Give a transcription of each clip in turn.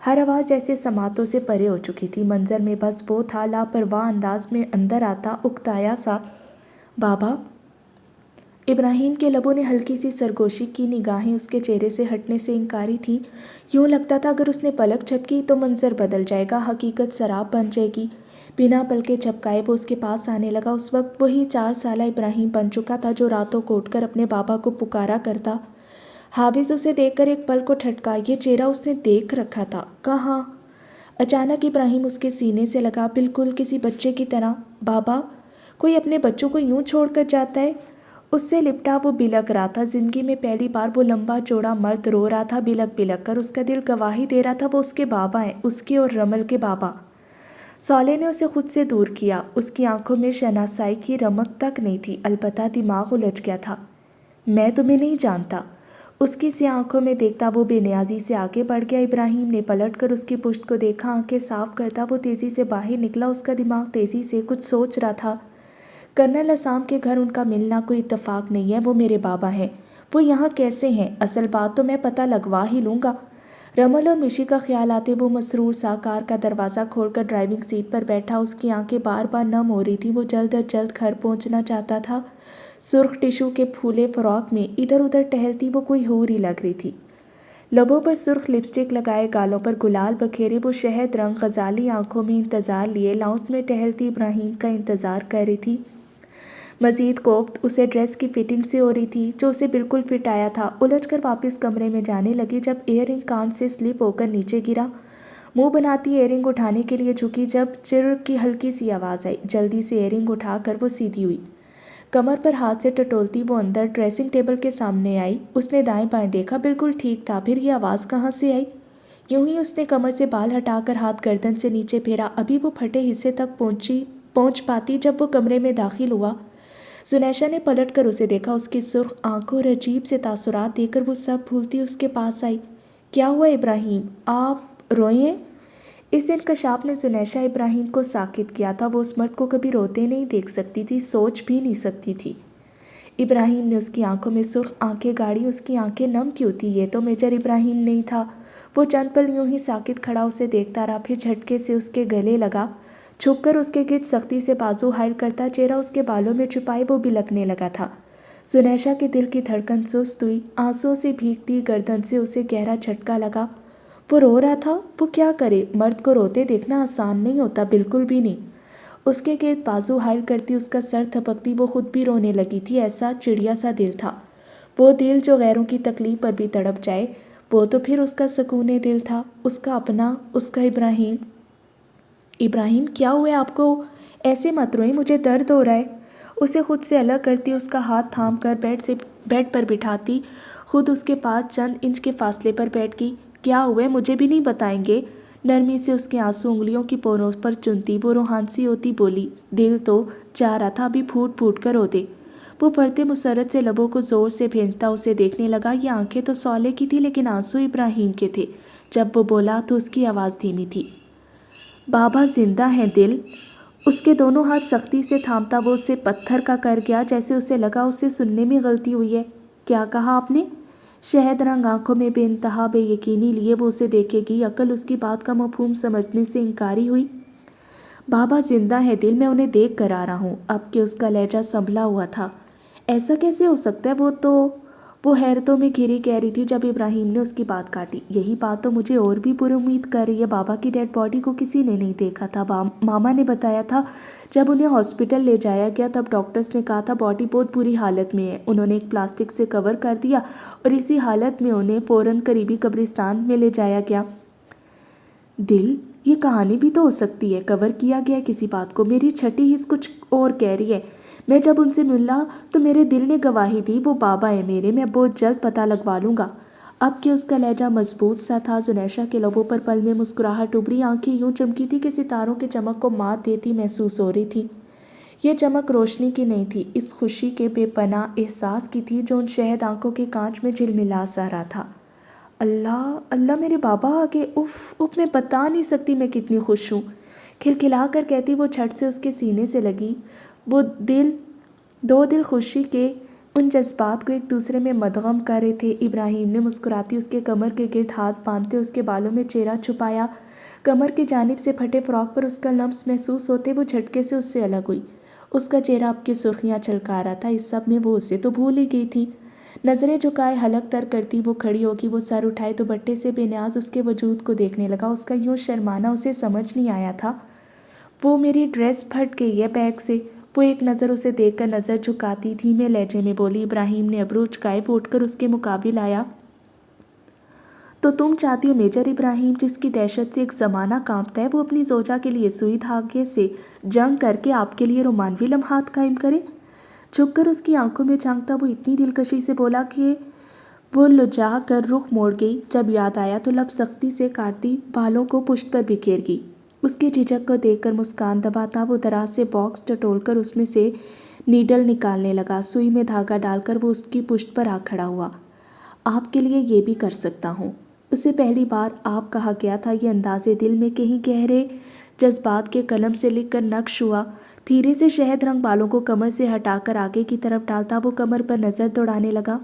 ہر آواز جیسے سماعتوں سے پرے ہو چکی تھی۔ منظر میں بس وہ تھا، لاپرواہ انداز میں اندر آتا، اکتایا سا۔ بابا! ابراہیم کے لبوں نے ہلکی سی سرگوشی کی، نگاہیں اس کے چہرے سے ہٹنے سے انکاری تھیں۔ یوں لگتا تھا اگر اس نے پلک جھپکی تو منظر بدل جائے گا، حقیقت سراب بن جائے گی۔ بنا پلکیں جھپکائے وہ اس کے پاس آنے لگا۔ اس وقت وہی 4 سالہ ابراہیم بن چکا تھا جو راتوں کو اٹھ کر اپنے بابا کو پکارا کرتا۔ حافظ اسے دیکھ کر ایک پل کو ٹھٹکا، یہ چہرہ اس نے دیکھ رکھا تھا، کہاں؟ اچانک ابراہیم اس کے سینے سے لگا، بالکل کسی بچے کی طرح۔ بابا! کوئی اپنے بچوں کو یوں چھوڑ کر جاتا ہے؟ اس سے لپٹا وہ بلک رہا تھا۔ زندگی میں پہلی بار وہ لمبا چوڑا مرد رو رہا تھا، بلک بلک کر۔ اس کا دل گواہی دے رہا تھا وہ اس کے بابا ہیں، اس کے اور رمل کے بابا۔ صالح نے اسے خود سے دور کیا۔ اس کی آنکھوں میں شناسائی کی رمق تک نہیں تھی، البتہ دماغ الجھ گیا تھا۔ میں تمہیں نہیں جانتا۔ اس کی سیاہ آنکھوں میں دیکھتا وہ بے نیازی سے آگے بڑھ گیا۔ ابراہیم نے پلٹ کر اس کی پشت کو دیکھا، آنکھیں صاف کرتا وہ تیزی سے باہر نکلا۔ اس کا دماغ تیزی سے کچھ سوچ رہا تھا۔ کرنل اسام کے گھر ان کا ملنا کوئی اتفاق نہیں ہے، وہ میرے بابا ہیں۔ وہ یہاں کیسے ہیں؟ اصل بات تو میں پتہ لگوا ہی لوں گا۔ رمل اور مشی کا خیال آتے وہ مسرور سا کار کا دروازہ کھول کر ڈرائیونگ سیٹ پر بیٹھا۔ اس کی آنکھیں بار بار نم ہو رہی تھیں، وہ جلد از جلد گھر پہنچنا چاہتا تھا۔ سرخ ٹشو کے پھولے فراق میں ادھر ادھر ٹہلتی وہ کوئی حور ہی لگ رہی تھی۔ لبوں پر سرخ لپسٹک لگائے، گالوں پر گلال بکھیرے، وہ شہد رنگ غزالی آنکھوں میں انتظار لیے لاؤنج میں ٹہلتی ابراہیم کا انتظار کر رہی تھی۔ مزید کوفت اسے ڈریس کی فٹنگ سے ہو رہی تھی جو اسے بالکل فٹ آیا تھا۔ الجھ کر واپس کمرے میں جانے لگی جب ایئر رنگ کان سے سلپ ہو کر نیچے گرا۔ منہ بناتی ایئر رنگ اٹھانے کے لیے جھکی جب چر کی ہلکی سی آواز آئی۔ جلدی سے ایئر رنگ اٹھا کر وہ سیدھی ہوئی۔ کمر پر ہاتھ سے ٹٹولتی وہ اندر ڈریسنگ ٹیبل کے سامنے آئی۔ اس نے دائیں بائیں دیکھا، بالکل ٹھیک تھا۔ پھر یہ آواز کہاں سے آئی؟ یوں ہی اس نے کمر سے بال ہٹا کر ہاتھ گردن سے نیچے پھیرا۔ ابھی وہ پھٹے حصے تک پہنچ پاتی جب وہ کمرے میں داخل ہوا۔ زنیشا نے پلٹ کر اسے دیکھا۔ اس کی سرخ آنکھوں اور عجیب سے تاثرات دیکھ کر وہ سب بھولتی اس کے پاس آئی۔ کیا ہوا ابراہیم؟ آپ روئے ہیں؟ اس انکشاف نے زنیشا ابراہیم کو ساکت کیا تھا۔ وہ اس مرد کو کبھی روتے نہیں دیکھ سکتی تھی، سوچ بھی نہیں سکتی تھی۔ ابراہیم نے اس کی آنکھوں میں سرخ آنکھیں گاڑی۔ اس کی آنکھیں نم کیوں تھی؟ یہ تو میجر ابراہیم نہیں تھا۔ وہ چند پل یوں ہی ساکت کھڑا اسے دیکھتا رہا، پھر جھٹکے سے اس کے گلے لگا، چھپ کر اس کے گرد سختی سے بازو حائل کرتا، چہرہ اس کے بالوں میں چھپائے وہ بلکنے لگا تھا۔ زنیشا کے دل کی دھڑکن سست ہوئی، آنسوؤں سے بھیگتی گردن سے اسے گہرا جھٹکا لگا۔ وہ رو رہا تھا، وہ کیا کرے؟ مرد کو روتے دیکھنا آسان نہیں ہوتا، بالکل بھی نہیں۔ اس کے گرد بازو حائل کرتی، اس کا سر تھپکتی وہ خود بھی رونے لگی تھی۔ ایسا چڑیا سا دل تھا وہ، دل جو غیروں کی تکلیف پر بھی تڑپ جائے۔ وہ تو پھر اس کا سکون دل تھا، اس کا اپنا، اس کا ابراہیم۔ ابراہیم کیا ہوا ہے آپ کو؟ ایسے مت روئیں، مجھے درد ہو رہا ہے۔ اسے خود سے الگ کرتی، اس کا ہاتھ تھام کر بیڈ پر بٹھاتی، خود اس کے پاس چند انچ کے فاصلے پر بیٹھ گئی۔ کیا ہوا ہے؟ مجھے بھی نہیں بتائیں گے؟ نرمی سے اس کے آنسو انگلیوں کی پوروں پر چنتی وہ روحانسی ہوتی بولی۔ دل تو چاہ رہا تھا ابھی پھوٹ پھوٹ کر رو دے۔ وہ پڑھتے مسرت سے لبوں کو زور سے بھینجتا اسے دیکھنے لگا۔ یہ آنکھیں تو صالح کی تھی لیکن آنسو ابراہیم کے تھے۔ جب وہ بولا تو اس کی آواز دھیمی تھی۔ بابا زندہ ہیں دل؟ اس کے دونوں ہاتھ سختی سے تھامتا وہ اسے پتھر کا کر گیا، جیسے اسے لگا اسے سننے میں غلطی ہوئی ہے۔ کیا کہا آپ نے؟ شہد رنگ آنکھوں میں بے انتہا بے یقینی لیے وہ اسے دیکھے گی، عقل اس کی بات کا مفہوم سمجھنے سے انکاری ہوئی۔ بابا زندہ ہے دل، میں انہیں دیکھ کر آ رہا ہوں۔ اب کہ اس کا لہجہ سنبھلا ہوا تھا۔ ایسا کیسے ہو سکتا ہے؟ وہ حیرتوں میں گھری کہہ رہی تھی جب ابراہیم نے اس کی بات کاٹی۔ یہی بات تو مجھے اور بھی پر امید کر رہی ہے۔ بابا کی ڈیڈ باڈی کو کسی نے نہیں دیکھا تھا، ماما نے بتایا تھا۔ جب انہیں ہاسپٹل لے جایا گیا تب ڈاکٹرز نے کہا تھا باڈی بہت بری حالت میں ہے۔ انہوں نے ایک پلاسٹک سے کور کر دیا اور اسی حالت میں انہیں فوراً قریبی قبرستان میں لے جایا گیا۔ دل، یہ کہانی بھی تو ہو سکتی ہے، کور کیا گیا کسی بات کو۔ میری چھٹی حص کچھ اور کہہ رہی ہے۔ میں جب ان سے ملا تو میرے دل نے گواہی دی، وہ بابا ہے میرے، میں بہت جلد پتہ لگوا لوں گا۔ اب کہ اس کا لہجہ مضبوط سا تھا، زنیشا کے لبوں پر پل میں مسکراہٹ ابھری، آنکھیں یوں چمکی تھی کہ ستاروں کی چمک کو مات دیتی محسوس ہو رہی تھی۔ یہ چمک روشنی کی نہیں تھی، اس خوشی کے بے پناہ احساس کی تھی جو ان شہد آنکھوں کے کانچ میں جھلملا سا رہا تھا۔ اللہ اللہ، میرے بابا آگے، اف میں بتا نہیں سکتی میں کتنی خوش ہوں، کھلکھلا کر کہتی وہ جھٹ سے اس کے سینے سے لگی۔ وہ دو دل خوشی کے ان جذبات کو ایک دوسرے میں مدغم کر رہے تھے۔ ابراہیم نے مسکراتی اس کے کمر کے گرد ہاتھ باندھتے اس کے بالوں میں چہرہ چھپایا۔ کمر کی جانب سے پھٹے فراق پر اس کا لمس محسوس ہوتے وہ جھٹکے سے اس سے الگ ہوئی۔ اس کا چہرہ اب کی سرخیاں چھلکا رہا تھا۔ اس سب میں وہ اسے تو بھول ہی گئی تھی۔ نظریں جھکائے حلق تر کرتی وہ کھڑی ہوگی، وہ سر اٹھائے دوپٹے سے بے نیاز اس کے وجود کو دیکھنے لگا۔ اس کا یوں شرمانا اسے سمجھ نہیں آیا تھا۔ وہ میری ڈریس پھٹ گئی ہے بیگ سے، وہ ایک نظر اسے دیکھ کر نظر جھکاتی دھیمے لہجے میں بولی۔ ابراہیم نے ابرو اچکائے، وہ اٹھ کر اس کے مقابل آیا۔ تو تم چاہتی ہو میجر ابراہیم، جس کی دہشت سے ایک زمانہ کانپتا ہے، وہ اپنی زوجہ کے لیے سوئی دھاگے سے جنگ کر کے آپ کے لیے رومانوی لمحات قائم کرے؟ جھک کر اس کی آنکھوں میں جھانکتا وہ اتنی دلکشی سے بولا کہ وہ لجا کر رخ موڑ گئی۔ جب یاد آیا تو لب سختی سے کاٹتی بالوں کو پشت پر بکھیر گئی۔ اس کے جھجک کو دیکھ کر مسکان دباتا وہ دراز سے باکس ٹٹول کر اس میں سے نیڈل نکالنے لگا۔ سوئی میں دھاگا ڈال کر وہ اس کی پشت پر آ کھڑا ہوا۔ آپ کے لیے یہ بھی کر سکتا ہوں۔ اسے پہلی بار آپ کہا گیا تھا۔ یہ اندازے دل میں کہیں گہرے جذبات کے قلم سے لکھ کر نقش ہوا۔ دھیرے سے شہد رنگ بالوں کو کمر سے ہٹا کر آگے کی طرف ڈالتا وہ کمر پر نظر دوڑانے لگا۔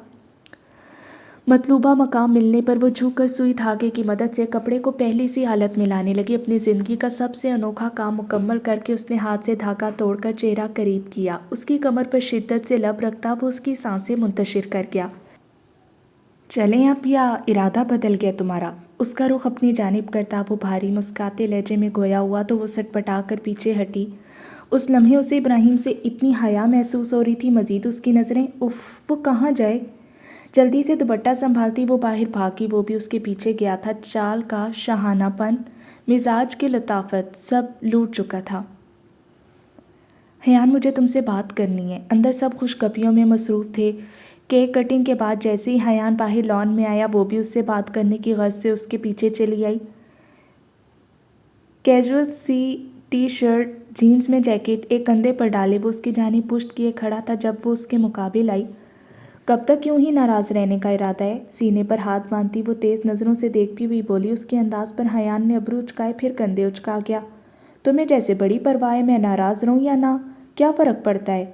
مطلوبہ مقام ملنے پر وہ جھک کر سوئی دھاگے کی مدد سے کپڑے کو پہلی سی حالت میں لانے لگی۔ اپنی زندگی کا سب سے انوکھا کام مکمل کر کے اس نے ہاتھ سے دھاگا توڑ کر چہرہ قریب کیا۔ اس کی کمر پر شدت سے لب رکھتا وہ اس کی سانسیں منتشر کر گیا۔ چلیں اب، یا ارادہ بدل گیا تمہارا؟ اس کا رخ اپنی جانب کرتا وہ بھاری مسکاتے لہجے میں گویا ہوا تو وہ سٹپٹا کر پیچھے ہٹی۔ اس لمحے اسے ابراہیم سے اتنی حیا محسوس ہو رہی تھی، مزید اس کی نظریں وہ کہاں جائے؟ جلدی سے دوپٹہ سنبھالتی وہ باہر بھاگی۔ وہ بھی اس کے پیچھے گیا تھا۔ چال کا شاہانہ پن، مزاج کی لطافت سب لوٹ چکا تھا۔ حیان، مجھے تم سے بات کرنی ہے۔ اندر سب خوش گپیوں میں مصروف تھے۔ کیک کٹنگ کے بعد جیسے ہی حیان باہر لان میں آیا وہ بھی اس سے بات کرنے کی غرض سے اس کے پیچھے چلی آئی۔ کیجول سی ٹی شرٹ، جینز میں جیکٹ ایک کندھے پر ڈالے وہ اس کی جانب پشت کیے کھڑا تھا جب وہ اس کے مقابل آئی۔ کب تک یوں ہی ناراض رہنے کا ارادہ ہے؟ سینے پر ہاتھ باندھتی وہ تیز نظروں سے دیکھتی ہوئی بولی۔ اس کے انداز پر حیان نے ابرو اچکائے، پھر کندھے اچکا گیا۔ تمہیں جیسے بڑی پرواہ ہے میں ناراض رہوں یا نہ، کیا فرق پڑتا ہے؟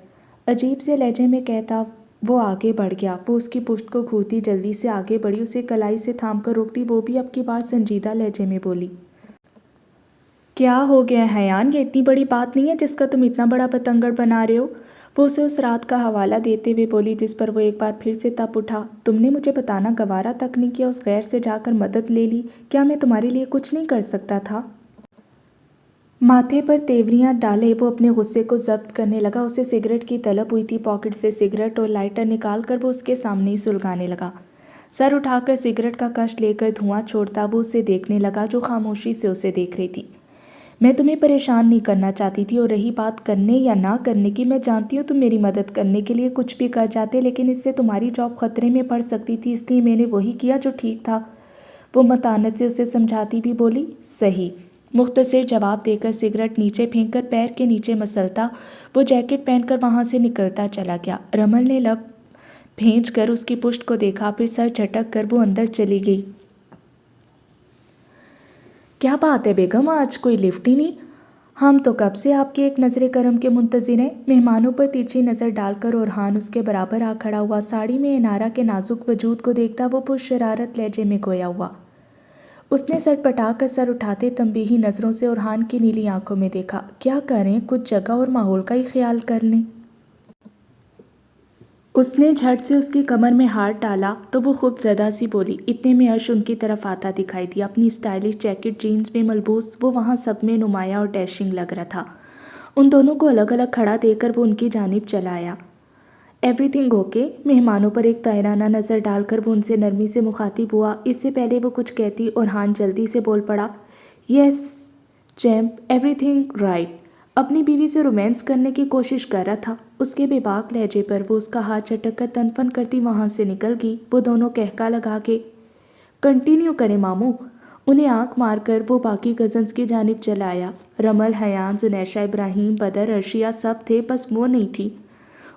عجیب سے لہجے میں کہتا وہ آگے بڑھ گیا۔ وہ اس کی پشت کو گھورتی جلدی سے آگے بڑھی، اسے کلائی سے تھام کر روکتی وہ بھی اب کی بار سنجیدہ لہجے میں بولی۔ کیا ہو گیا حیان؟ یہ اتنی بڑی بات نہیں ہے جس کا تم اتنا بڑا بتنگڑ بنا رہے ہو۔ وہ اسے اس رات کا حوالہ دیتے ہوئے بولی جس پر وہ ایک بار پھر سے تپ اٹھا۔ تم نے مجھے بتانا گوارا تک نہیں کیا، اس غیر سے جا کر مدد لے لی۔ کیا میں تمہارے لیے کچھ نہیں کر سکتا تھا؟ ماتھے پر تیوریاں ڈالے وہ اپنے غصے کو ضبط کرنے لگا۔ اسے سگریٹ کی طلب ہوئی تھی۔ پاکٹ سے سگریٹ اور لائٹر نکال کر وہ اس کے سامنے ہی سلگانے لگا۔ سر اٹھا کر سگریٹ کا کش لے کر دھواں چھوڑتا وہ اسے دیکھنے لگا جو خاموشی سے اسے دیکھ رہی تھی۔ میں تمہیں پریشان نہیں کرنا چاہتی تھی، اور رہی بات کرنے یا نہ کرنے کی، میں جانتی ہوں تم میری مدد کرنے کے لیے کچھ بھی کر جاتے، لیکن اس سے تمہاری جاب خطرے میں پڑ سکتی تھی، اس لیے میں نے وہی کیا جو ٹھیک تھا۔ وہ متانت سے اسے سمجھاتی بھی بولی۔ صحیح، مختصر جواب دے کر سگریٹ نیچے پھینک کر پیر کے نیچے مسلتا وہ جیکٹ پہن کر وہاں سے نکلتا چلا گیا۔ رمل نے لب بھینچ کر اس کی پشت کو دیکھا، پھر سر جھٹک کر وہ اندر چلی گئی۔ کیا بات ہے بیگم، آج کوئی لفٹ ہی نہیں؟ ہم تو کب سے آپ کے ایک نظر کرم کے منتظر ہیں۔ مہمانوں پر تیرچھی نظر ڈال کر اورحان اس کے برابر آ کھڑا ہوا۔ ساڑی میں انارا کے نازک وجود کو دیکھتا وہ پرشرارت لہجے میں گویا ہوا۔ اس نے سر پٹا کر سر اٹھاتے تنبیہی نظروں سے اورحان کی نیلی آنکھوں میں دیکھا۔ کیا کریں، کچھ جگہ اور ماحول کا ہی خیال کر لیں۔ اس نے جھٹ سے اس کی کمر میں ہاتھ ڈالا تو وہ خوب زدہ سی بولی۔ اتنے میں عرش ان کی طرف آتا دکھائی دیا۔ اپنی اسٹائلش جیکٹ جینز میں ملبوس وہ وہاں سب میں نمایاں اور ڈیشنگ لگ رہا تھا۔ ان دونوں کو الگ الگ کھڑا دیکھ کر وہ ان کی جانب چلا آیا۔ Every thing okay? مہمانوں پر ایک طاہرانہ نظر ڈال کر وہ ان سے نرمی سے مخاطب ہوا۔ اس سے پہلے وہ کچھ کہتی اورحان جلدی سے بول پڑا۔ یس چیمپ، ایوری تھنگ رائٹ۔ اپنی بیوی سے رومانس کرنے کی کوشش کر رہا تھا۔ اس کے بے باک لہجے پر وہ اس کا ہاتھ چٹک کر تن فن کرتی وہاں سے نکل گئی۔ وہ دونوں قہقہ لگا کے کنٹینیو کریں ماموں، انہیں آنکھ مار کر وہ باقی کزنز کی جانب چلا آیا۔ رمل، حیان، زنیشہ، ابراہیم، بدر، عرشیہ سب تھے، بس وہ نہیں تھی۔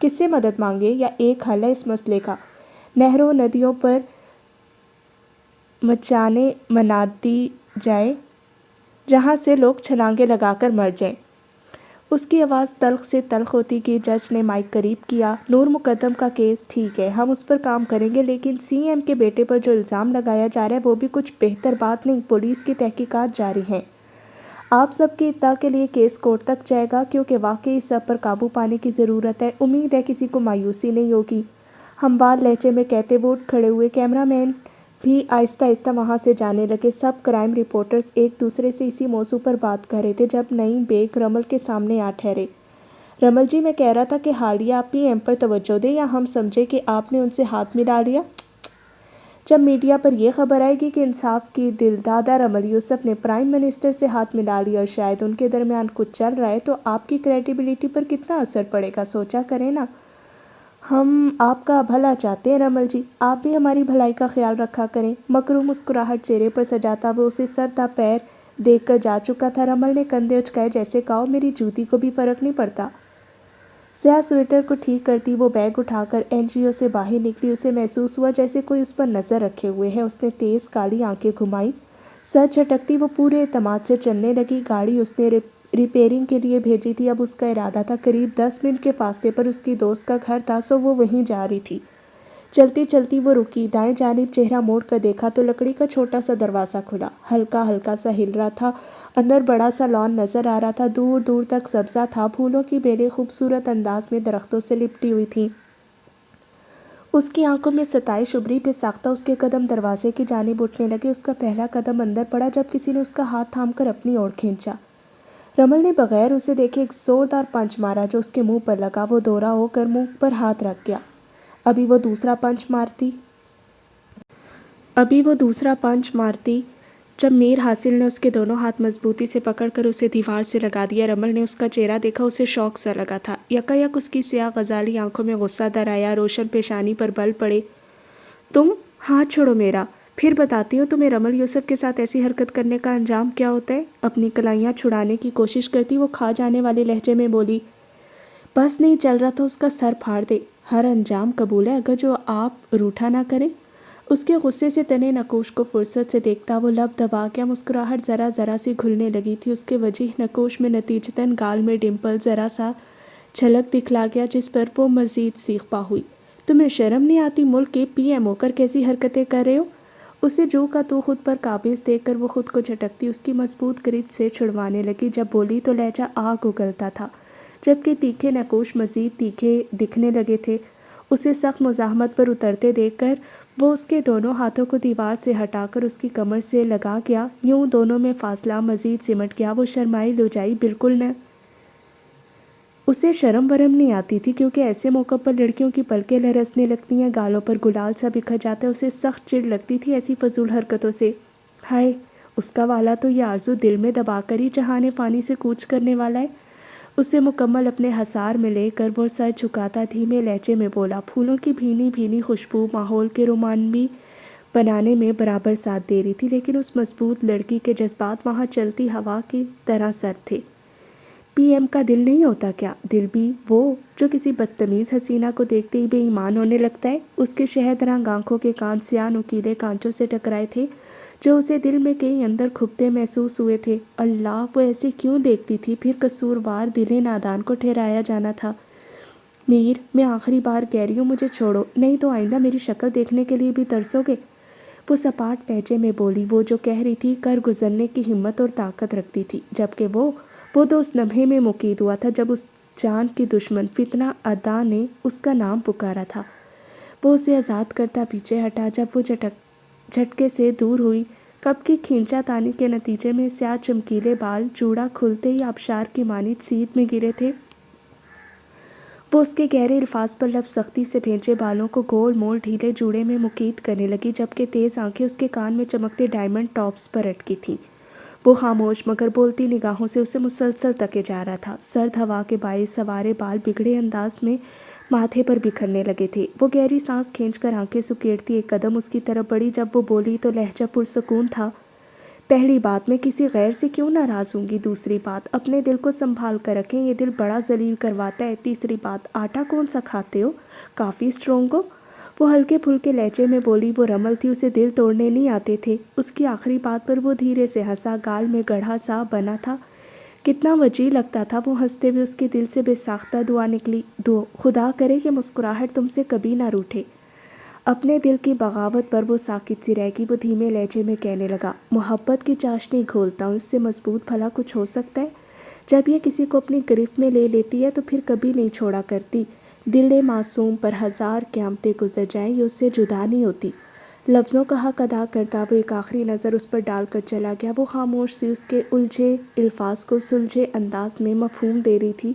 کس سے مدد مانگے یا ایک حل ہے اس مسئلے کا؟ نہروں ندیوں پر مچانے بنا دی جائیں جہاں سے لوگ چھلانگیں لگا کر مر جائیں۔ اس کی آواز تلخ سے تلخ ہوتی گئی۔ جج نے مائک قریب کیا۔ نور مقدم کا کیس ٹھیک ہے، ہم اس پر کام کریں گے، لیکن سی ایم کے بیٹے پر جو الزام لگایا جا رہا ہے وہ بھی کچھ بہتر بات نہیں۔ پولیس کی تحقیقات جاری ہیں۔ آپ سب کی اطلاع کے لیے کیس کورٹ تک جائے گا کیونکہ واقعی سب پر قابو پانے کی ضرورت ہے۔ امید ہے کسی کو مایوسی نہیں ہوگی، ہموار لہجے میں کہتے وہ اٹھ کھڑے ہوئے۔ کیمرہ مین بھی آہستہ آہستہ وہاں سے جانے لگے۔ سب کرائم رپورٹرز ایک دوسرے سے اسی موضوع پر بات کر رہے تھے جب نئی بیگ رمل کے سامنے آ ٹھہرے۔ رمل جی، میں کہہ رہا تھا کہ حالیہ آپ پی ایم پر توجہ دیں یا ہم سمجھے کہ آپ نے ان سے ہاتھ ملا لیا۔ جب میڈیا پر یہ خبر آئے گی کہ انصاف کی دلدادہ رمل یوسف نے پرائم منسٹر سے ہاتھ ملا لیا اور شاید ان کے درمیان کچھ چل رہا ہے تو آپ کی کریڈیبلٹی پر کتنا اثر پڑے گا، سوچا کریں نا۔ ہم آپ کا بھلا چاہتے ہیں رمل جی، آپ بھی ہماری بھلائی کا خیال رکھا کریں۔ مکروہ مسکراہٹ چہرے پر سجاتا وہ اسے سر تا پیر دیکھ کر جا چکا تھا۔ رمل نے کندھے اچکائے جیسے کہا میری جوتی کو بھی فرق نہیں پڑتا۔ سیاہ سویٹر کو ٹھیک کرتی وہ بیگ اٹھا کر این جی او سے باہر نکلی۔ اسے محسوس ہوا جیسے کوئی اس پر نظر رکھے ہوئے ہے۔ اس نے تیز کالی آنکھیں گھمائیں، سر جھٹکتی وہ پورے اعتماد سے چلنے لگی۔ گاڑی اس نے ریپیئرنگ کے لیے بھیجی تھی، اب اس کا ارادہ تھا قریب 10 منٹ کے فاصلے پر اس کی دوست کا گھر تھا، سو وہ وہیں جا رہی تھی۔ چلتی چلتی وہ رکی، دائیں جانب چہرہ موڑ کر دیکھا تو لکڑی کا چھوٹا سا دروازہ کھلا، ہلکا ہلکا سا ہل رہا تھا۔ اندر بڑا سا لان نظر آ رہا تھا، دور دور تک سبزہ تھا، پھولوں کی بیلیں خوبصورت انداز میں درختوں سے لپٹی ہوئی تھیں۔ اس کی آنکھوں میں ستائش ابھری، بے ساختہ اس کے قدم دروازے کی جانب اٹھنے لگے۔ اس کا پہلا قدم اندر پڑا جب کسی نے اس کا ہاتھ تھام کر اپنی اور کھینچا۔ رمل نے بغیر اسے دیکھے ایک زوردار پنچ مارا جو اس کے منہ پر لگا۔ وہ دورہ ہو کر منہ پر ہاتھ رکھ گیا۔ ابھی وہ دوسرا پنچ مارتی جب میر حاصل نے اس کے دونوں ہاتھ مضبوطی سے پکڑ کر اسے دیوار سے لگا دیا۔ رمل نے اس کا چہرہ دیکھا، اسے شوق سا لگا تھا۔ یکایک اس کی سیاہ غزالی آنکھوں میں غصہ در آیا، روشن پیشانی پر بل پڑے۔ تم ہاتھ چھوڑو میرا، پھر بتاتی ہوں تمہیں رمل یوسف کے ساتھ ایسی حرکت کرنے کا انجام کیا ہوتا ہے۔ اپنی کلائیاں چھڑانے کی کوشش کرتی وہ کھا جانے والے لہجے میں بولی، بس نہیں چل رہا تو اس کا سر پھاڑ دے، ہر انجام قبول ہے اگر جو آپ روٹھا نہ کریں۔ اس کے غصے سے تنے نقوش کو فرصت سے دیکھتا وہ لب دبا گیا، مسکراہٹ ذرا ذرا سی کھلنے لگی تھی۔ اس کے وجیح نقوش میں نتیجتاً گال میں ڈمپل ذرا سا جھلک دکھلا گیا جس پر وہ مزید سیخ پا ہوئی۔ تمہیں شرم نہیں آتی؟ ملک کے پی ایم ہو کر کیسی حرکتیں کر رہے ہو؟ اسے جو کا تو خود پر قابض دیکھ کر وہ خود کو جھٹکتی اس کی مضبوط گرفت سے چھڑوانے لگی۔ جب بولی تو لہجہ آگ اگلتا تھا، جبکہ تیکھے نقوش مزید تیکھے دکھنے لگے تھے۔ اسے سخت مزاحمت پر اترتے دیکھ کر وہ اس کے دونوں ہاتھوں کو دیوار سے ہٹا کر اس کی کمر سے لگا گیا، یوں دونوں میں فاصلہ مزید سمٹ گیا۔ وہ شرمائی لجائی بالکل نہ، اسے شرم ورم نہیں آتی تھی کیونکہ ایسے موقع پر لڑکیوں کی پلکیں لرزنے لگتی ہیں، گالوں پر گلال سا بکھر جاتا ہے۔ اسے سخت چڑ لگتی تھی ایسی فضول حرکتوں سے۔ ہائے، اس کا والا تو یہ آرزو دل میں دبا کر ہی جہان فانی سے کوچ کرنے والا ہے۔ اسے مکمل اپنے حصار میں لے کر وہ سر جھکاتا دھیمے لہجے میں بولا، پھولوں کی بھینی بھینی خوشبو ماحول کے رومانوی بنانے میں برابر ساتھ دے رہی تھی، لیکن اس مضبوط لڑکی کے جذبات وہاں چلتی ہوا کی طرح سرد تھے۔ پی ایم کا دل نہیں ہوتا کیا؟ دل بھی وہ جو کسی بدتمیز حسینہ کو دیکھتے ہی بے ایمان ہونے لگتا ہے۔ اس کے شہد رنگ آنکھوں کے کان سیاہ نکیلے کانچوں سے ٹکرائے تھے جو اسے دل میں کہیں اندر کھپتے محسوس ہوئے تھے۔ اللہ، وہ ایسے کیوں دیکھتی تھی؟ پھر قصوروار دل نادان کو ٹھہرایا جانا تھا۔ میر، میں آخری بار کہہ رہی ہوں مجھے چھوڑو، نہیں تو آئندہ میری شکل دیکھنے کے لیے بھی ترسو گے۔ وہ سپاٹ لہجے میں بولی، وہ جو کہہ رہی تھی کر گزرنے کی ہمت اور طاقت رکھتی تھی، جبکہ وہ تو اس لمحے میں مقید ہوا تھا جب اس جان کی دشمن فتنہ ادا نے اس کا نام پکارا تھا۔ وہ اسے آزاد کرتا پیچھے ہٹا جب وہ جھٹکے سے دور ہوئی۔ کب کی کھینچا تانی کے نتیجے میں سیاہ چمکیلے بال جوڑا کھلتے ہی آبشار کی مانند سیدھ میں گرے تھے۔ وہ اس کے گہرے الفاظ پر لب سختی سے بھینچے بالوں کو گول مول ڈھیلے جوڑے میں مقید کرنے لگی، جبکہ تیز آنکھیں اس کے کان میں چمکتے ڈائمنڈ ٹاپس پر اٹکی تھیں۔ وہ خاموش مگر بولتی نگاہوں سے اسے مسلسل تکے جا رہا تھا۔ سرد ہوا کے باعث سوارے بال بگڑے انداز میں ماتھے پر بکھرنے لگے تھے۔ وہ گہری سانس کھینچ کر آنکھیں سکیڑتی ایک قدم اس کی طرف بڑھی۔ جب وہ بولی تو لہجہ پرسکون تھا، پہلی بات، میں کسی غیر سے کیوں ناراض ہوں گی؟ دوسری بات، اپنے دل کو سنبھال کر رکھیں، یہ دل بڑا ذلیل کرواتا ہے۔ تیسری بات، آٹا کون سا کھاتے ہو؟ کافی اسٹرانگ ہو؟ وہ ہلکے پھلکے لہجے میں بولی۔ وہ رمل تھی، اسے دل توڑنے نہیں آتے تھے۔ اس کی آخری بات پر وہ دھیرے سے ہنسا، گال میں گڑھا سا بنا تھا، کتنا وجیح لگتا تھا وہ ہنستے ہوئے۔ اس کے دل سے بے ساختہ دعا نکلی، خدا کرے کہ مسکراہٹ تم سے کبھی نہ روٹھے۔ اپنے دل کی بغاوت پر وہ ساکت سی رہ گئی۔ وہ دھیمے لہجے میں کہنے لگا، محبت کی چاشنی گھولتا ہوں، اس سے مضبوط بھلا کچھ ہو سکتا ہے؟ جب یہ کسی کو اپنی گرفت میں لے لیتی ہے تو پھر کبھی نہیں چھوڑا کرتی۔ دل معصوم پر ہزار قیامتیں گزر جائیں، یہ اس سے جدا نہیں ہوتی۔ لفظوں کا حق ادا کرتا وہ ایک آخری نظر اس پر ڈال کر چلا گیا۔ وہ خاموش سی اس کے الجھے الفاظ کو سلجھے انداز میں مفہوم دے رہی تھی۔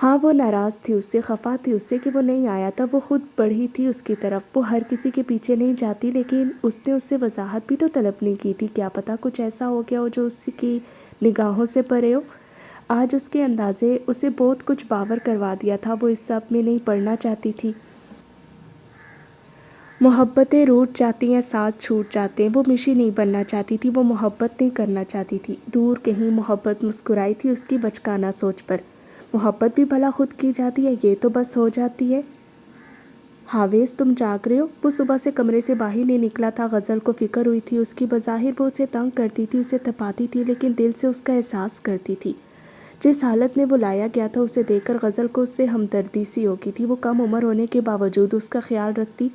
ہاں، وہ ناراض تھی اس سے، خفا تھی اس سے کہ وہ نہیں آیا تھا۔ وہ خود بڑھی تھی اس کی طرف، وہ ہر کسی کے پیچھے نہیں جاتی، لیکن اس نے اس سے وضاحت بھی تو طلب نہیں کی تھی۔ کیا پتہ کچھ ایسا ہو گیا ہو جو اس کی نگاہوں سے پرے ہو۔ آج اس کے اندازے اسے بہت کچھ باور کروا دیا تھا۔ وہ اس سب میں نہیں پڑنا چاہتی تھی۔ محبتیں روٹ جاتی ہیں، ساتھ چھوٹ جاتے ہیں۔ وہ مشی نہیں بننا چاہتی تھی، وہ محبت نہیں کرنا چاہتی تھی۔ دور کہیں محبت مسکرائی تھی اس کی بچکانہ سوچ پر۔ محبت بھی بھلا خود کی جاتی ہے، یہ تو بس ہو جاتی ہے۔ حاویز، تم جاگ رہے ہو؟ وہ صبح سے کمرے سے باہر نہیں نکلا تھا۔ غزل کو فکر ہوئی تھی اس کی۔ بظاہر وہ اسے تنگ کرتی تھی، اسے تپاتی تھی، لیکن دل سے اس کا احساس کرتی تھی۔ جس حالت میں وہ لایا گیا تھا اسے دیکھ کر غزل کو اس سے ہمدردی سی ہو گئی تھی۔ وہ کم عمر ہونے کے باوجود اس کا خیال رکھتی۔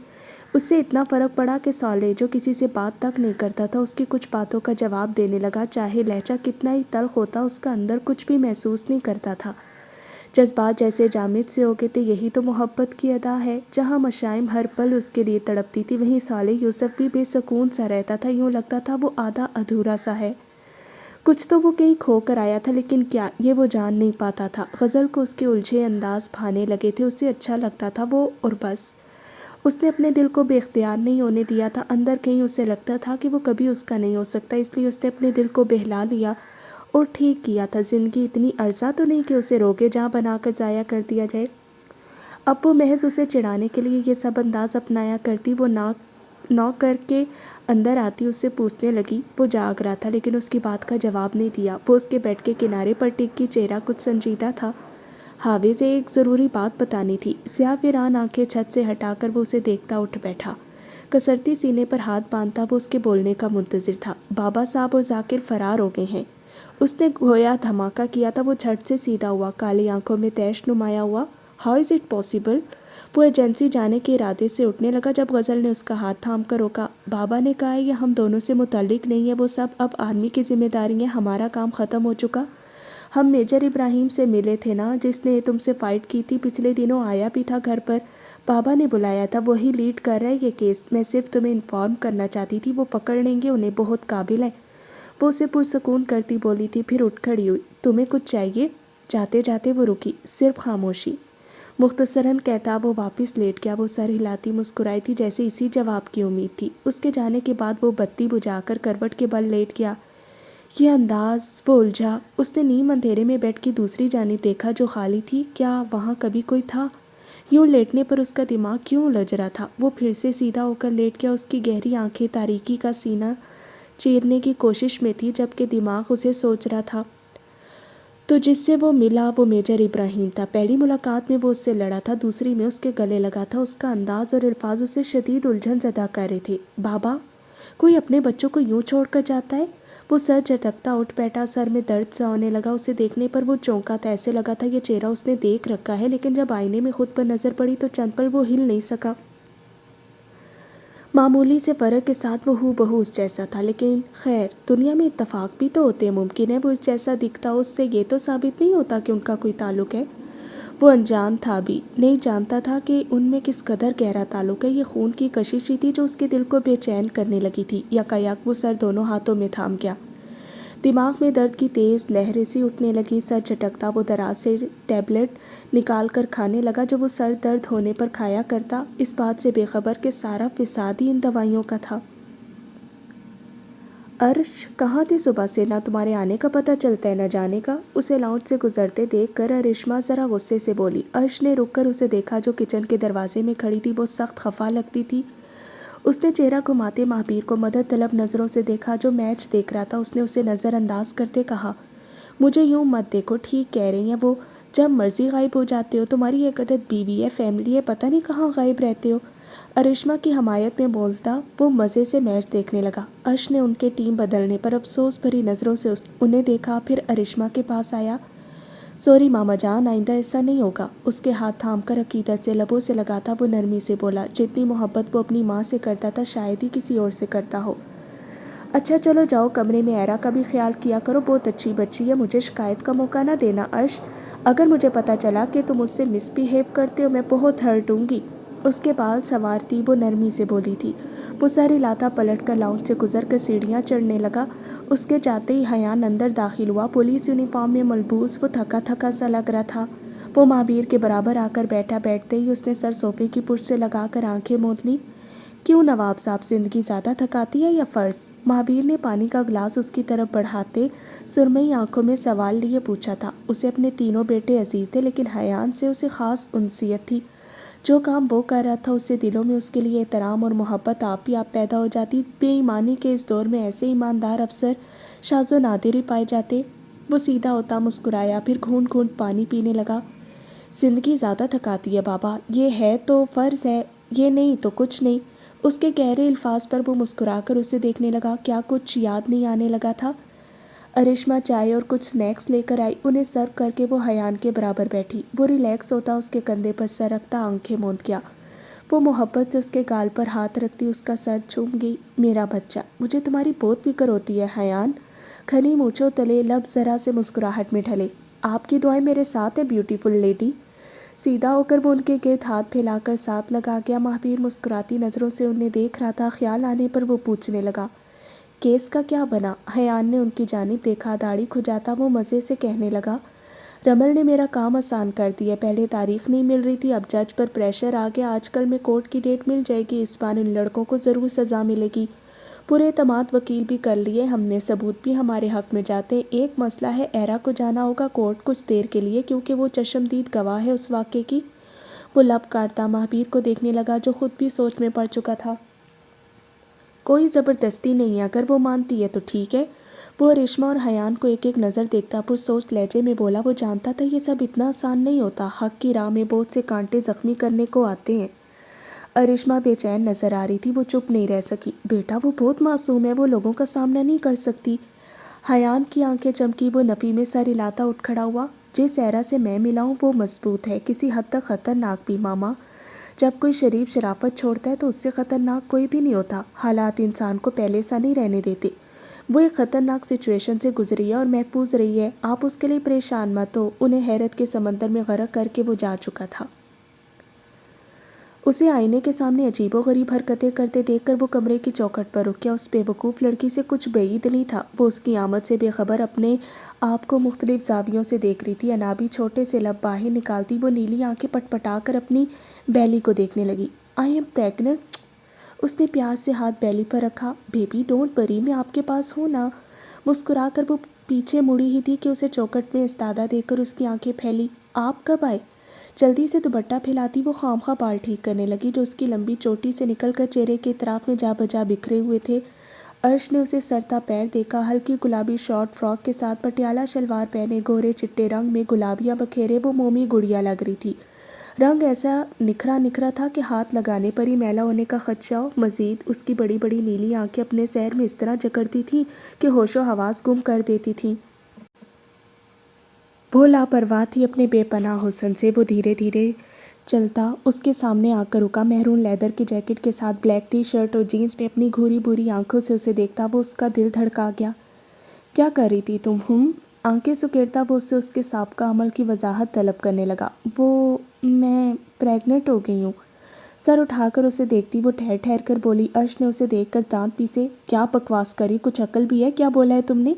اس سے اتنا فرق پڑا کہ صالح، جو کسی سے بات تک نہیں کرتا تھا، اس کی کچھ باتوں کا جواب دینے لگا۔ چاہے لہجہ کتنا ہی تلخ ہوتا، اس کا اندر کچھ بھی محسوس نہیں کرتا تھا۔ جذبات جیسے جامد سے ہو گئے تھے۔ یہی تو محبت کی ادا ہے۔ جہاں مشائم ہر پل اس کے لیے تڑپتی تھی، وہیں صالح یوسف بھی بے سکون سا رہتا تھا۔ یوں لگتا تھا وہ آدھا ادھورا سا ہے۔ کچھ تو وہ کہیں کھو کر آیا تھا، لیکن کیا، یہ وہ جان نہیں پاتا تھا۔ غزل کو اس کے الجھے انداز بھانے لگے تھے، اسے اچھا لگتا تھا وہ، اور بس۔ اس نے اپنے دل کو بے اختیار نہیں ہونے دیا تھا۔ اندر کہیں اسے لگتا تھا کہ وہ کبھی اس کا نہیں ہو سکتا، اس لیے اس نے اپنے دل کو بہلا لیا اور ٹھیک کیا تھا۔ زندگی اتنی عرضہ تو نہیں کہ اسے روگے جاں بنا کر ضائع کر دیا جائے۔ اب وہ محض اسے چڑھانے کے لیے یہ سب انداز اپنایا کرتی۔ وہ نوک کر کے اندر آتی، اس سے پوچھنے لگی۔ وہ جاگ رہا تھا لیکن اس کی بات کا جواب نہیں دیا۔ وہ اس کے بیڈ کے کنارے پر ٹک کی، چہرہ کچھ سنجیدہ تھا۔ حاویز، ایک ضروری بات بتانی تھی۔ سیاہ ویران آنکھیں چھت سے ہٹا کر وہ اسے دیکھتا اٹھ بیٹھا۔ کسرتی سینے پر ہاتھ باندھتا وہ اس کے بولنے کا منتظر تھا۔ بابا صاحب اور ذاکر فرار ہو گئے ہیں۔ اس نے گویا دھماکہ کیا تھا۔ وہ جھٹ سے سیدھا ہوا، کالی آنکھوں میں تیش نمایاں ہوا۔ How is it possible? وہ ایجنسی جانے کے ارادے سے اٹھنے لگا جب غزل نے اس کا ہاتھ تھام کر روکا۔ بابا نے کہا ہے یہ ہم دونوں سے متعلق نہیں ہے، وہ سب اب آرمی کی ذمہ داری ہے، ہمارا کام ختم ہو چکا۔ ہم میجر ابراہیم سے ملے تھے نا، جس نے تم سے فائٹ کی تھی، پچھلے دنوں آیا بھی تھا گھر پر۔ بابا نے بلایا تھا، وہی لیڈ کر رہا ہے یہ کیس۔ میں صرف تمہیں انفارم کرنا چاہتی تھی، وہ پکڑ لیں گے انہیں، بہت قابل ہیں۔ وہ اسے پرسکون کرتی بولی تھی، پھر اٹھ کھڑی ہوئی۔ تمہیں کچھ چاہیے؟ جاتے جاتے وہ رکی، صرف خاموشی۔ مختصراً کہتا وہ واپس لیٹ گیا۔ وہ سر ہلاتی مسکرائی تھی، جیسے اسی جواب کی امید تھی۔ اس کے جانے کے بعد وہ بتی بجھا کر کروٹ کے بل لیٹ گیا۔ یہ انداز، وہ الجھا۔ اس نے نیم اندھیرے میں بیڈ کی دوسری جانب دیکھا جو خالی تھی۔ کیا وہاں کبھی کوئی تھا؟ یوں لیٹنے پر اس کا دماغ کیوں الجھ رہا تھا؟ وہ پھر سے سیدھا ہو کر لیٹ گیا۔ اس کی گہری آنکھیں تاریکی کا سینہ چیرنے کی کوشش میں تھی، جبکہ دماغ اسے سوچ رہا تھا۔ تو جس سے وہ ملا وہ میجر ابراہیم تھا۔ پہلی ملاقات میں وہ اس سے لڑا تھا، دوسری میں اس کے گلے لگا تھا۔ اس کا انداز اور الفاظ اسے شدید الجھن زدہ کر رہے تھے۔ بابا، کوئی اپنے بچوں کو یوں چھوڑ کر جاتا ہے؟ وہ سر جھٹکتا اٹھ بیٹھا، سر میں درد سا ہونے لگا۔ اسے دیکھنے پر وہ چونکا تھا، ایسے لگا تھا یہ چہرہ اس نے دیکھ رکھا ہے، لیکن جب آئینے میں خود پر نظر پڑی تو چند پل وہ ہل نہیں سکا۔ معمولی سے فرق کے ساتھ وہ ہو بہو اس جیسا تھا، لیکن خیر، دنیا میں اتفاق بھی تو ہوتے ہیں۔ ممکن ہے وہ اس جیسا دکھتا ہو، اس سے یہ تو ثابت نہیں ہوتا کہ ان کا کوئی تعلق ہے۔ وہ انجان تھا، بھی نہیں جانتا تھا کہ ان میں کس قدر گہرا تعلق ہے۔ یہ خون کی کشش ہی تھی جو اس کے دل کو بے چین کرنے لگی تھی۔ یکایک وہ سر دونوں ہاتھوں میں تھام گیا۔ دماغ میں درد کی تیز لہریں سی اٹھنے لگی۔ سر جھٹکتا وہ دراز سے ٹیبلٹ نکال کر کھانے لگا جو وہ سر درد ہونے پر کھایا کرتا، اس بات سے بے خبر کہ سارا فساد ہی ان دوائیوں کا تھا۔ عرش، کہاں تھی صبح سے؟ نہ تمہارے آنے کا پتہ چلتا ہے نہ جانے کا۔ اسے لاؤنج سے گزرتے دیکھ کر ارشما ذرا غصے سے بولی۔ عرش نے رک کر اسے دیکھا جو کچن کے دروازے میں کھڑی تھی۔ وہ سخت خفا لگتی تھی۔ اس نے چہرہ گھماتے مہابیر کو مدد طلب نظروں سے دیکھا جو میچ دیکھ رہا تھا۔ اس نے اسے نظر انداز کرتے کہا، مجھے یوں مت دیکھو، ٹھیک کہہ رہی ہیں وہ، جب مرضی غائب ہو جاتے ہو، تمہاری ایک عدد بیوی ہے، فیملی ہے، پتہ نہیں کہاں غائب رہتے ہو۔ ارشما کی حمایت میں بولتا وہ مزے سے میچ دیکھنے لگا۔ ارش نے ان کے ٹیم بدلنے پر افسوس بھری نظروں سے انہیں دیکھا، پھر ارشما کے پاس آیا۔ سوری ماما جان، آئندہ ایسا نہیں ہوگا۔ اس کے ہاتھ تھام کر عقیدت سے لبوں سے لگاتا وہ نرمی سے بولا، جتنی محبت وہ اپنی ماں سے کرتا تھا شاید ہی کسی اور سے کرتا ہو۔ اچھا چلو جاؤ کمرے میں، ایرا کا بھی خیال کیا کرو، بہت اچھی بچی ہے، مجھے شکایت کا موقع نہ دینا ارش، اگر مجھے پتہ چلا کہ تم اس سے مس بہیو کرتے ہو میں بہت ہرٹ ہوں گی۔ اس کے بال سنوارتی وہ نرمی سے بولی تھی۔ وہ سر ہلاتا پلٹ کر لاؤنج سے گزر کر سیڑھیاں چڑھنے لگا۔ اس کے جاتے ہی حیان اندر داخل ہوا۔ پولیس یونیفارم میں ملبوس وہ تھکا تھکا سا لگ رہا تھا۔ وہ مہابیر کے برابر آ کر بیٹھا، بیٹھتے ہی اس نے سر صوفے کی پشت سے لگا کر آنکھیں موند لیں۔ کیوں نواب صاحب، زندگی زیادہ تھکاتی ہے یا فرض؟ مہابیر نے پانی کا گلاس اس کی طرف بڑھاتے سرمئی آنکھوں میں سوال لیے پوچھا تھا۔ اسے اپنے تینوں بیٹے عزیز تھے، لیکن حیان سے اسے خاص انسیت تھی۔ جو کام وہ کر رہا تھا اس سے دلوں میں اس کے لیے احترام اور محبت آپ ہی آپ پیدا ہو جاتی۔ بے ایمانی کے اس دور میں ایسے ایماندار افسر شاذ و نادر ہی پائے جاتے۔ وہ سیدھا ہوتا مسکرایا، پھر گھونٹ گھونٹ پانی پینے لگا۔ زندگی زیادہ تھکاتی ہے بابا، یہ ہے تو فرض ہے، یہ نہیں تو کچھ نہیں۔ اس کے گہرے الفاظ پر وہ مسکرا کر اسے دیکھنے لگا۔ کیا کچھ یاد نہیں آنے لگا تھا؟ ارشما چائے اور کچھ سنیکس لے کر آئی، انہیں سرو کر کے وہ حیان کے برابر بیٹھی۔ وہ ریلیکس ہوتا اس کے کندھے پر سر رکھتا آنکھیں موند گیا۔ وہ محبت سے اس کے گال پر ہاتھ رکھتی اس کا سر چوم گئی۔ میرا بچہ، مجھے تمہاری بہت فکر ہوتی ہے حیان۔ گھنی مونچھوں تلے لب ذرا سے مسکراہٹ میں ڈھلے۔ آپ کی دعائیں میرے ساتھ ہیں بیوٹیفل لیڈی۔ سیدھا ہو کر وہ ان کے گرد ہاتھ پھیلا کر ساتھ لگا گیا۔ مہابیر مسکراتی نظروں سے انہیں دیکھ رہا تھا۔ خیال آنے پر وہ پوچھنے لگا، کیس کا کیا بنا؟ حیان نے ان کی جانب دیکھا، داڑھی کھجاتا وہ مزے سے کہنے لگا، رمل نے میرا کام آسان کر دیا۔ پہلے تاریخ نہیں مل رہی تھی، اب جج پر پریشر آ گیا، آج کل میں کورٹ کی ڈیٹ مل جائے گی، اس بار ان لڑکوں کو ضرور سزا ملے گی۔ پورے اعتماد وکیل بھی کر لیے ہم نے، ثبوت بھی ہمارے حق میں جاتے ہیں۔ ایک مسئلہ ہے، ایرا کو جانا ہوگا کورٹ کچھ دیر کے لیے، کیونکہ وہ چشمدید گواہ ہے اس واقعے کی۔ وہ لب کاٹتا مہابیر کو دیکھنے لگا جو خود بھی سوچ میں پڑ چکا تھا۔ کوئی زبردستی نہیں ہے، اگر وہ مانتی ہے تو ٹھیک ہے۔ وہ ارشما اور حیان کو ایک ایک نظر دیکھتا پرسوچ لہجے میں بولا، وہ جانتا تھا یہ سب اتنا آسان نہیں ہوتا، حق کی راہ میں بہت سے کانٹے زخمی کرنے کو آتے ہیں۔ ارشما بے چین نظر آ رہی تھی، وہ چپ نہیں رہ سکی۔ بیٹا وہ بہت معصوم ہے، وہ لوگوں کا سامنا نہیں کر سکتی۔ حیان کی آنکھیں چمکی، وہ نفی میں سر ہلاتا اٹھ کھڑا ہوا۔ جس ایرا سے میں ملا ہوں وہ مضبوط ہے، کسی حد تک خطرناک بھی ماما۔ جب کوئی شریف شرافت چھوڑتا ہے تو اس سے خطرناک کوئی بھی نہیں ہوتا۔ حالات انسان کو پہلے سا نہیں رہنے دیتے۔ وہ ایک خطرناک سچویشن سے گزری ہے اور محفوظ رہی ہے، آپ اس کے لیے پریشان مت ہو۔ انہیں حیرت کے سمندر میں غرق کر کے وہ جا چکا تھا۔ اسے آئینے کے سامنے عجیب و غریب حرکتیں کرتے دیکھ کر وہ کمرے کی چوکھٹ پر رک گیا۔ اس بے وقوف لڑکی سے کچھ بعید نہیں تھا۔ وہ اس کی آمد سے بے خبر اپنے آپ کو مختلف زاویوں سے دیکھ رہی تھی۔ انابی چھوٹے سے لب باہر نکالتی وہ نیلی آنکھیں پٹ پٹا کر اپنی بیلی کو دیکھنے لگی۔ I am pregnant. اس نے پیار سے ہاتھ بیلی پر رکھا۔ بیبی ڈونٹ وری، میں آپ کے پاس ہوں نا۔ مسکرا کر وہ پیچھے مڑی ہی تھی کہ اسے چوکھٹ میں استادہ دیکھ کر اس کی آنکھیں پھیلی۔ آپ کب آئے؟ جلدی سے دوپٹہ پھیلاتی وہ خواہ بال ٹھیک کرنے لگی جو اس کی لمبی چوٹی سے نکل کر چہرے کے اطراف میں جا بجا بکھرے ہوئے تھے۔ ارش نے اسے سر تا پیر دیکھا، ہلکی گلابی شارٹ فراک کے ساتھ پٹیالہ شلوار پہنے، گورے چٹے رنگ میں گلابیاں بکھیرے وہ مومی گڑیا لگ رہی تھی۔ رنگ ایسا نکھرا نکھرا تھا کہ ہاتھ لگانے پر ہی میلا ہونے کا خدشہ ہو۔ مزید اس کی بڑی بڑی نیلی آنکھیں اپنے سیر میں اس طرح جکڑتی تھیں کہ ہوش و حواس گم کر دیتی تھیں۔ وہ لاپرواہ تھی اپنے بے پناہ حسن سے۔ وہ دھیرے دھیرے چلتا اس کے سامنے آ کر رکا، میرون لیدر کی جیکٹ کے ساتھ بلیک ٹی شرٹ اور جینس میں اپنی گھوری بھوری آنکھوں سے اسے دیکھتا وہ اس کا دل دھڑکا گیا۔ کیا کر رہی تھی تم؟ آنکھیں سکیڑتا وہ اس سے اس کے سابقہ عمل کی وضاحت طلب کرنے لگا۔ میں پریگننٹ ہو گئی ہوں۔ سر اٹھا کر اسے دیکھتی وہ ٹھہر ٹھہر کر بولی۔ ارش نے اسے دیکھ کر دانت پیسے، کیا بکواس کری، کچھ عقل بھی ہے؟ کیا بولا ہے تم نے؟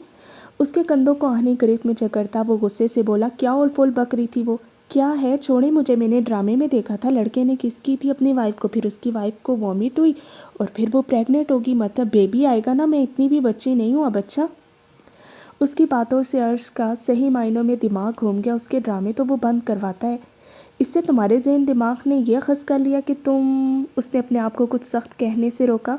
اس کے کندھوں کو آہنی گرفت میں جکڑتا وہ غصے سے بولا، کیا اول فول بک رہی تھی وہ؟ کیا ہے، چھوڑے مجھے، میں نے ڈرامے میں دیکھا تھا، لڑکے نے کس کی تھی اپنی وائف کو، پھر اس کی وائف کو وامٹ ہوئی اور پھر وہ پریگننٹ ہوگی، مطلب بیبی آئے گا نا، میں اتنی بھی بچی نہیں ہوں اب۔ اچھا۔ اس کی باتوں سے ارش کا صحیح معنوں میں دماغ گھوم گیا۔ اس کے ڈرامے تو وہ بند کرواتا ہے، اس سے تمہارے ذہن دماغ نے یہ خس کر لیا کہ تم... اس نے اپنے آپ کو کچھ سخت کہنے سے روکا۔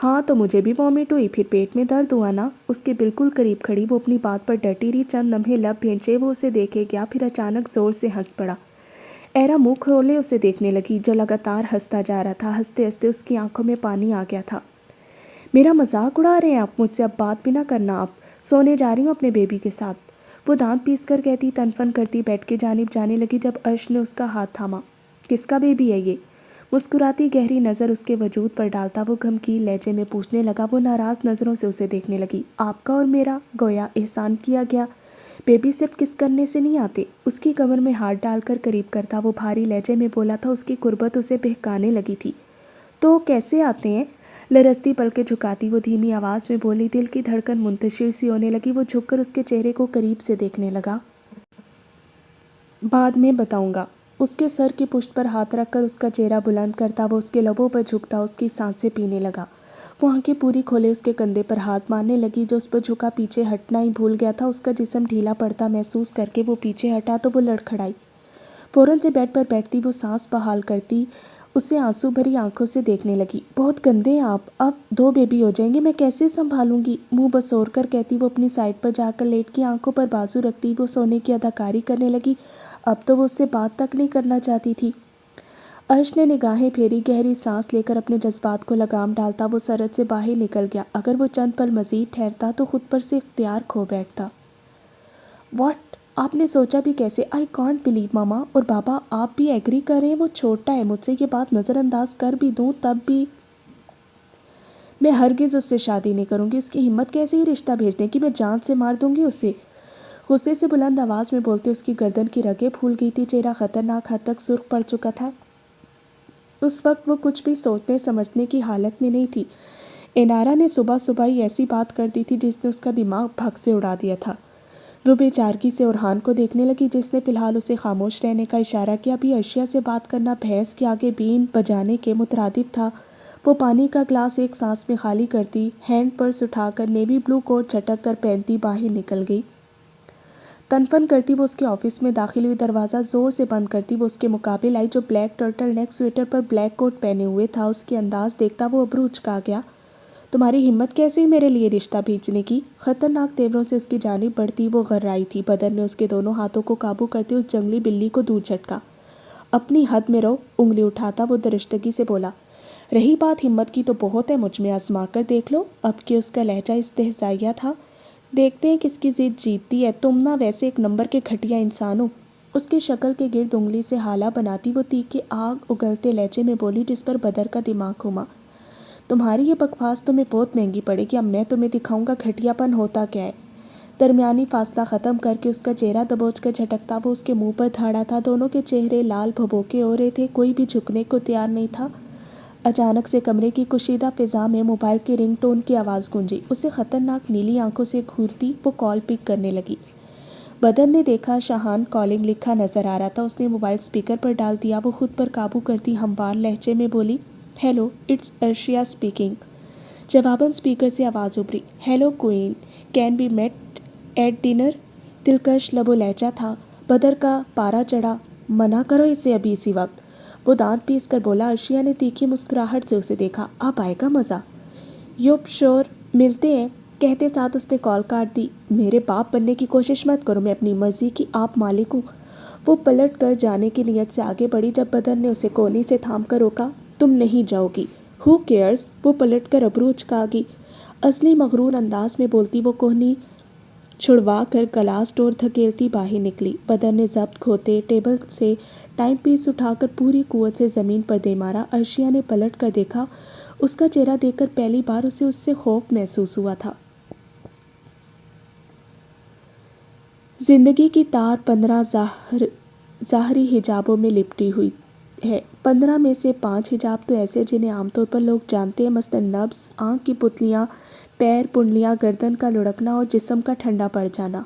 ہاں تو مجھے بھی وامٹ ہوئی، پھر پیٹ میں درد ہوا نا۔ اس کے بالکل قریب کھڑی وہ اپنی بات پر ڈٹی رہی، چند لمحے لب بھینچے وہ اسے دیکھے گیا، پھر اچانک زور سے ہنس پڑا۔ ایرا منہ کھولے اسے دیکھنے لگی، جو لگاتار ہنستا جا رہا تھا۔ ہنستے ہنستے اس کی آنکھوں میں پانی آ گیا تھا۔ میرا مذاق اڑا رہے ہیں آپ مجھ سے؟ اب بات بھی نہ کرنا، آپ سونے جا رہی ہوں اپنے بیبی کے ساتھ، وہ دانت پیس کر کہتی تن فن کرتی بیڈ کی جانب جانے لگی جب عرش نے اس کا ہاتھ تھاما۔ کس کا بیبی ہے یہ؟ مسکراتی گہری نظر اس کے وجود پر ڈالتا وہ غمگین لہجے میں پوچھنے لگا۔ وہ ناراض نظروں سے اسے دیکھنے لگی۔ آپ کا اور میرا گویا احسان کیا گیا، بیبی صرف کس کرنے سے نہیں آتے۔ اس کی کمر میں ہاتھ ڈال کر قریب کرتا وہ بھاری لہجے میں بولا تھا، اس کی قربت اسے بہکانے لگی تھی۔ تو کیسے آتے ہیں؟ لرزتی پلکیں جھکاتی وہ دھیمی آواز میں بولی۔ دل کی دھڑکن منتشر سی ہونے لگی، وہ جھک کر اس کے چہرے کو قریب سے دیکھنے لگا۔ بعد میں بتاؤں گا۔ اس کے سر کی پشت پر ہاتھ رکھ کر اس کا چہرہ بلند کرتا وہ اس کے لبوں پر جھکتا اس کی سانسیں پینے لگا۔ وہ آنکھیں پوری کھولے اس کے کندھے پر ہاتھ مارنے لگی، جو اس پر جھکا پیچھے ہٹنا ہی بھول گیا تھا۔ اس کا جسم ڈھیلا پڑتا محسوس کر کے وہ پیچھے ہٹا تو وہ لڑکھڑائی۔ فوراً سے بیڈ پر بیٹھتی وہ سانس بحال کرتی اسے آنسو بھری آنکھوں سے دیکھنے لگی۔ بہت گندے ہیں آپ، اب 2 بیبی ہو جائیں گے، میں کیسے سنبھالوں گی؟ منہ بسور کر کہتی وہ اپنی سائڈ پر جا کر لیٹ کی آنکھوں پر بازو رکھتی وہ سونے کی اداکاری کرنے لگی۔ اب تو وہ اس سے بات تک نہیں کرنا چاہتی تھی۔ عرش نے نگاہیں پھیری، گہری سانس لے کر اپنے جذبات کو لگام ڈالتا وہ سرحد سے باہر نکل گیا۔ اگر وہ چند پل مزید ٹھہرتا تو خود پر سے اختیار کھو بیٹھتا۔ واٹ؟ آپ نے سوچا بھی کیسے؟ آئی کانٹ بلیو ماما اور بابا آپ بھی ایگری کر رہے ہیں؟ وہ چھوٹا ہے، مجھ سے یہ بات نظر انداز کر بھی دوں تب بھی میں ہرگز اس سے شادی نہیں کروں گی۔ اس کی ہمت کیسے ہی رشتہ بھیجنے کی؟ میں جان سے مار دوں گی اسے۔ غصے سے بلند آواز میں بولتے اس کی گردن کی رگیں پھول گئی تھی، چہرہ خطرناک حد تک سرخ پڑ چکا تھا۔ اس وقت وہ کچھ بھی سوچنے سمجھنے کی حالت میں نہیں تھی۔ انارا نے صبح صبح ہی ایسی بات کر دی تھی جس نے اس کا دماغ بھگ سے اڑا دیا تھا۔ وہ بے چارگی سے اورحان کو دیکھنے لگی جس نے فی الحال اسے خاموش رہنے کا اشارہ کیا۔ ابھی ارشیا سے بات کرنا بھینس کے آگے بین بجانے کے مترادف تھا۔ وہ پانی کا گلاس ایک سانس میں خالی کرتی، ہینڈ پرس اٹھا کر نیوی بلو کوٹ جھٹک کر پہنتی باہر نکل گئی۔ تن فن کرتی وہ اس کے آفس میں داخل ہوئی، دروازہ زور سے بند کرتی وہ اس کے مقابل آئی جو بلیک ٹرٹل نیک سویٹر پر بلیک کوٹ پہنے ہوئے تھا۔ اس کے انداز دیکھتا وہ ابرو اچکا گیا۔ تمہاری ہمت کیسے میرے لیے رشتہ بھیجنے کی؟ خطرناک تیوروں سے اس کی جانب بڑھتی وہ غرائی تھی۔ بدن نے اس کے دونوں ہاتھوں کو قابو کرتے اس جنگلی بلی کو دور جھٹکا۔ اپنی حد میں رہو، انگلی اٹھاتا وہ درشتگی سے بولا۔ رہی بات ہمت کی تو بہت ہے، مجھ میں آزما کر دیکھ لو۔ اب کہ اس کا لہجہ استہزائیہ تھا۔ دیکھتے ہیں کس کی ضد جیتتی ہے، تم نہ ویسے ایک نمبر کے گھٹیا انسان ہو۔ اس کی شکل کے گرد انگلی سے ہالہ بناتی وہ تیکھے آگ اگلتے لہجے میں بولی جس پر بدر کا دماغ گھوما۔ تمہاری یہ بکواس تمہیں بہت مہنگی پڑے گی، اب میں تمہیں دکھاؤں گا گھٹیا پن ہوتا کیا ہے۔ درمیانی فاصلہ ختم کر کے اس کا چہرہ دبوچ کر جھٹکتا وہ اس کے منہ پر دھاڑا تھا۔ دونوں کے چہرے لال بھبوکے ہو رہے تھے، کوئی بھی جھکنے کو تیار نہیں تھا۔ اچانک سے کمرے کی کشیدہ فضا میں موبائل کی رنگ ٹون کی آواز گونجی۔ اسے خطرناک نیلی آنکھوں سے گھورتی وہ کال پک کرنے لگی۔ بدر نے دیکھا شاہان کالنگ لکھا نظر آ رہا تھا۔ اس نے موبائل اسپیکر پر ڈال دیا، وہ خود پر قابو کرتی ہموار لہجے میں بولی، ہیلو اٹس ارشیا اسپیکنگ۔ جواباً اسپیکر سے آواز ابھری، hello queen, can be meet at dinner? دلکش لب و لہجہ تھا۔ بدر کا پارا چڑھا، منع کرو اسے ابھی اسی وقت۔ وہ دانت پیس کر بولا۔ ارشیا نے تیکھی مسکراہٹ سے اسے دیکھا، اب آئے گا مزہ۔ یوپ شور، ملتے ہیں، کہتے ساتھ اس نے کال کاٹ دی۔ میرے باپ بننے کی کوشش مت کرو، میں اپنی مرضی کی آپ مالک ہوں۔ وہ پلٹ کر جانے کی نیت سے آگے بڑھی جب بدر نے اسے کوہنی سے تھام کر روکا۔ تم نہیں جاؤ گی۔ ہو کیئرز؟ وہ پلٹ کر ابرو اچکا گئی۔ اصلی مغرور انداز میں بولتی وہ کوہنی چھڑوا کر گلاس ڈور دھکیلتی باہر نکلی۔ بدر نے ضبط کھوتے ٹیبل سے ٹائم پیس اٹھا کر پوری قوت سے زمین پر دے مارا۔ ارشیا نے پلٹ کر دیکھا۔ اس کا چہرہ دیکھ کر پہلی بار اسے اس سے خوف محسوس ہوا تھا۔ زندگی کی تار 15 ظاہری حجابوں میں لپٹی ہوئی ہے۔ 15 میں سے 5 حجاب تو ایسے جنہیں عام طور پر لوگ جانتے ہیں، مثلاً نبض، آنکھ کی پتلیاں، پیر پنڈلیاں، گردن کا لڑکنا اور جسم کا ٹھنڈا پڑ جانا۔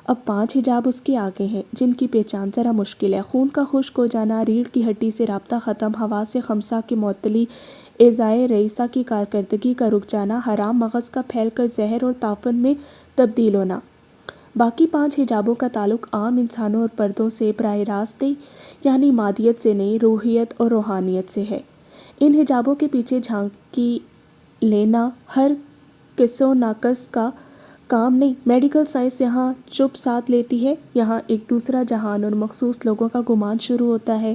اب 5 حجاب اس کے آگے ہیں جن کی پہچان ذرا مشکل ہے۔ خون کا خشک ہو جانا، ریڑھ کی ہڈی سے رابطہ ختم، حواس خمسہ کی معطلی، اعضائے رئیسہ کی کارکردگی کا رک جانا، حرام مغز کا پھیل کر زہر اور تعفن میں تبدیل ہونا، باقی 5 حجابوں کا تعلق عام انسانوں اور پردوں سے براہ راست نہیں، یعنی مادیت سے نہیں، روحیت اور روحانیت سے ہے۔ ان حجابوں کے پیچھے جھانکی لینا ہر کس و ناقص کا کام نہیں۔ میڈیکل سائنس یہاں چپ ساتھ لیتی ہے، یہاں ایک دوسرا جہان اور مخصوص لوگوں کا گمان شروع ہوتا ہے۔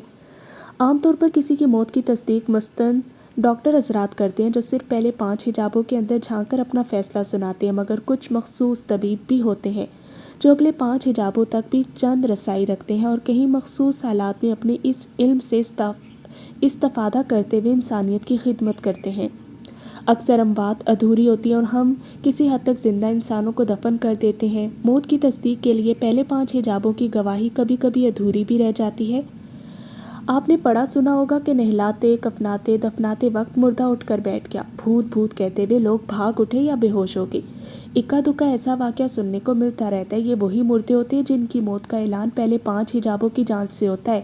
عام طور پر کسی کی موت کی تصدیق مستند ڈاکٹر حضرات کرتے ہیں جو صرف پہلے 5 حجابوں کے اندر جھانک کر اپنا فیصلہ سناتے ہیں، مگر کچھ مخصوص طبیب بھی ہوتے ہیں جو اگلے 5 حجابوں تک بھی چند رسائی رکھتے ہیں اور کہیں مخصوص حالات میں اپنے اس علم سے استفادہ کرتے ہوئے انسانیت کی خدمت کرتے ہیں۔ اکثر اموات ادھوری ہوتی ہیں اور ہم کسی حد تک زندہ انسانوں کو دفن کر دیتے ہیں۔ موت کی تصدیق کے لیے پہلے 5 حجابوں کی گواہی کبھی کبھی ادھوری بھی رہ جاتی ہے۔ آپ نے پڑھا سنا ہوگا کہ نہلاتے، کفناتے، دفناتے وقت مردہ اٹھ کر بیٹھ گیا، بھوت بھوت کہتے ہوئے لوگ بھاگ اٹھے یا بے ہوش ہو گئے۔ اکا دکا ایسا واقعہ سننے کو ملتا رہتا ہے۔ یہ وہی مردے ہوتے ہیں جن کی موت کا اعلان پہلے 5 حجابوں کی جانچ سے ہوتا ہے۔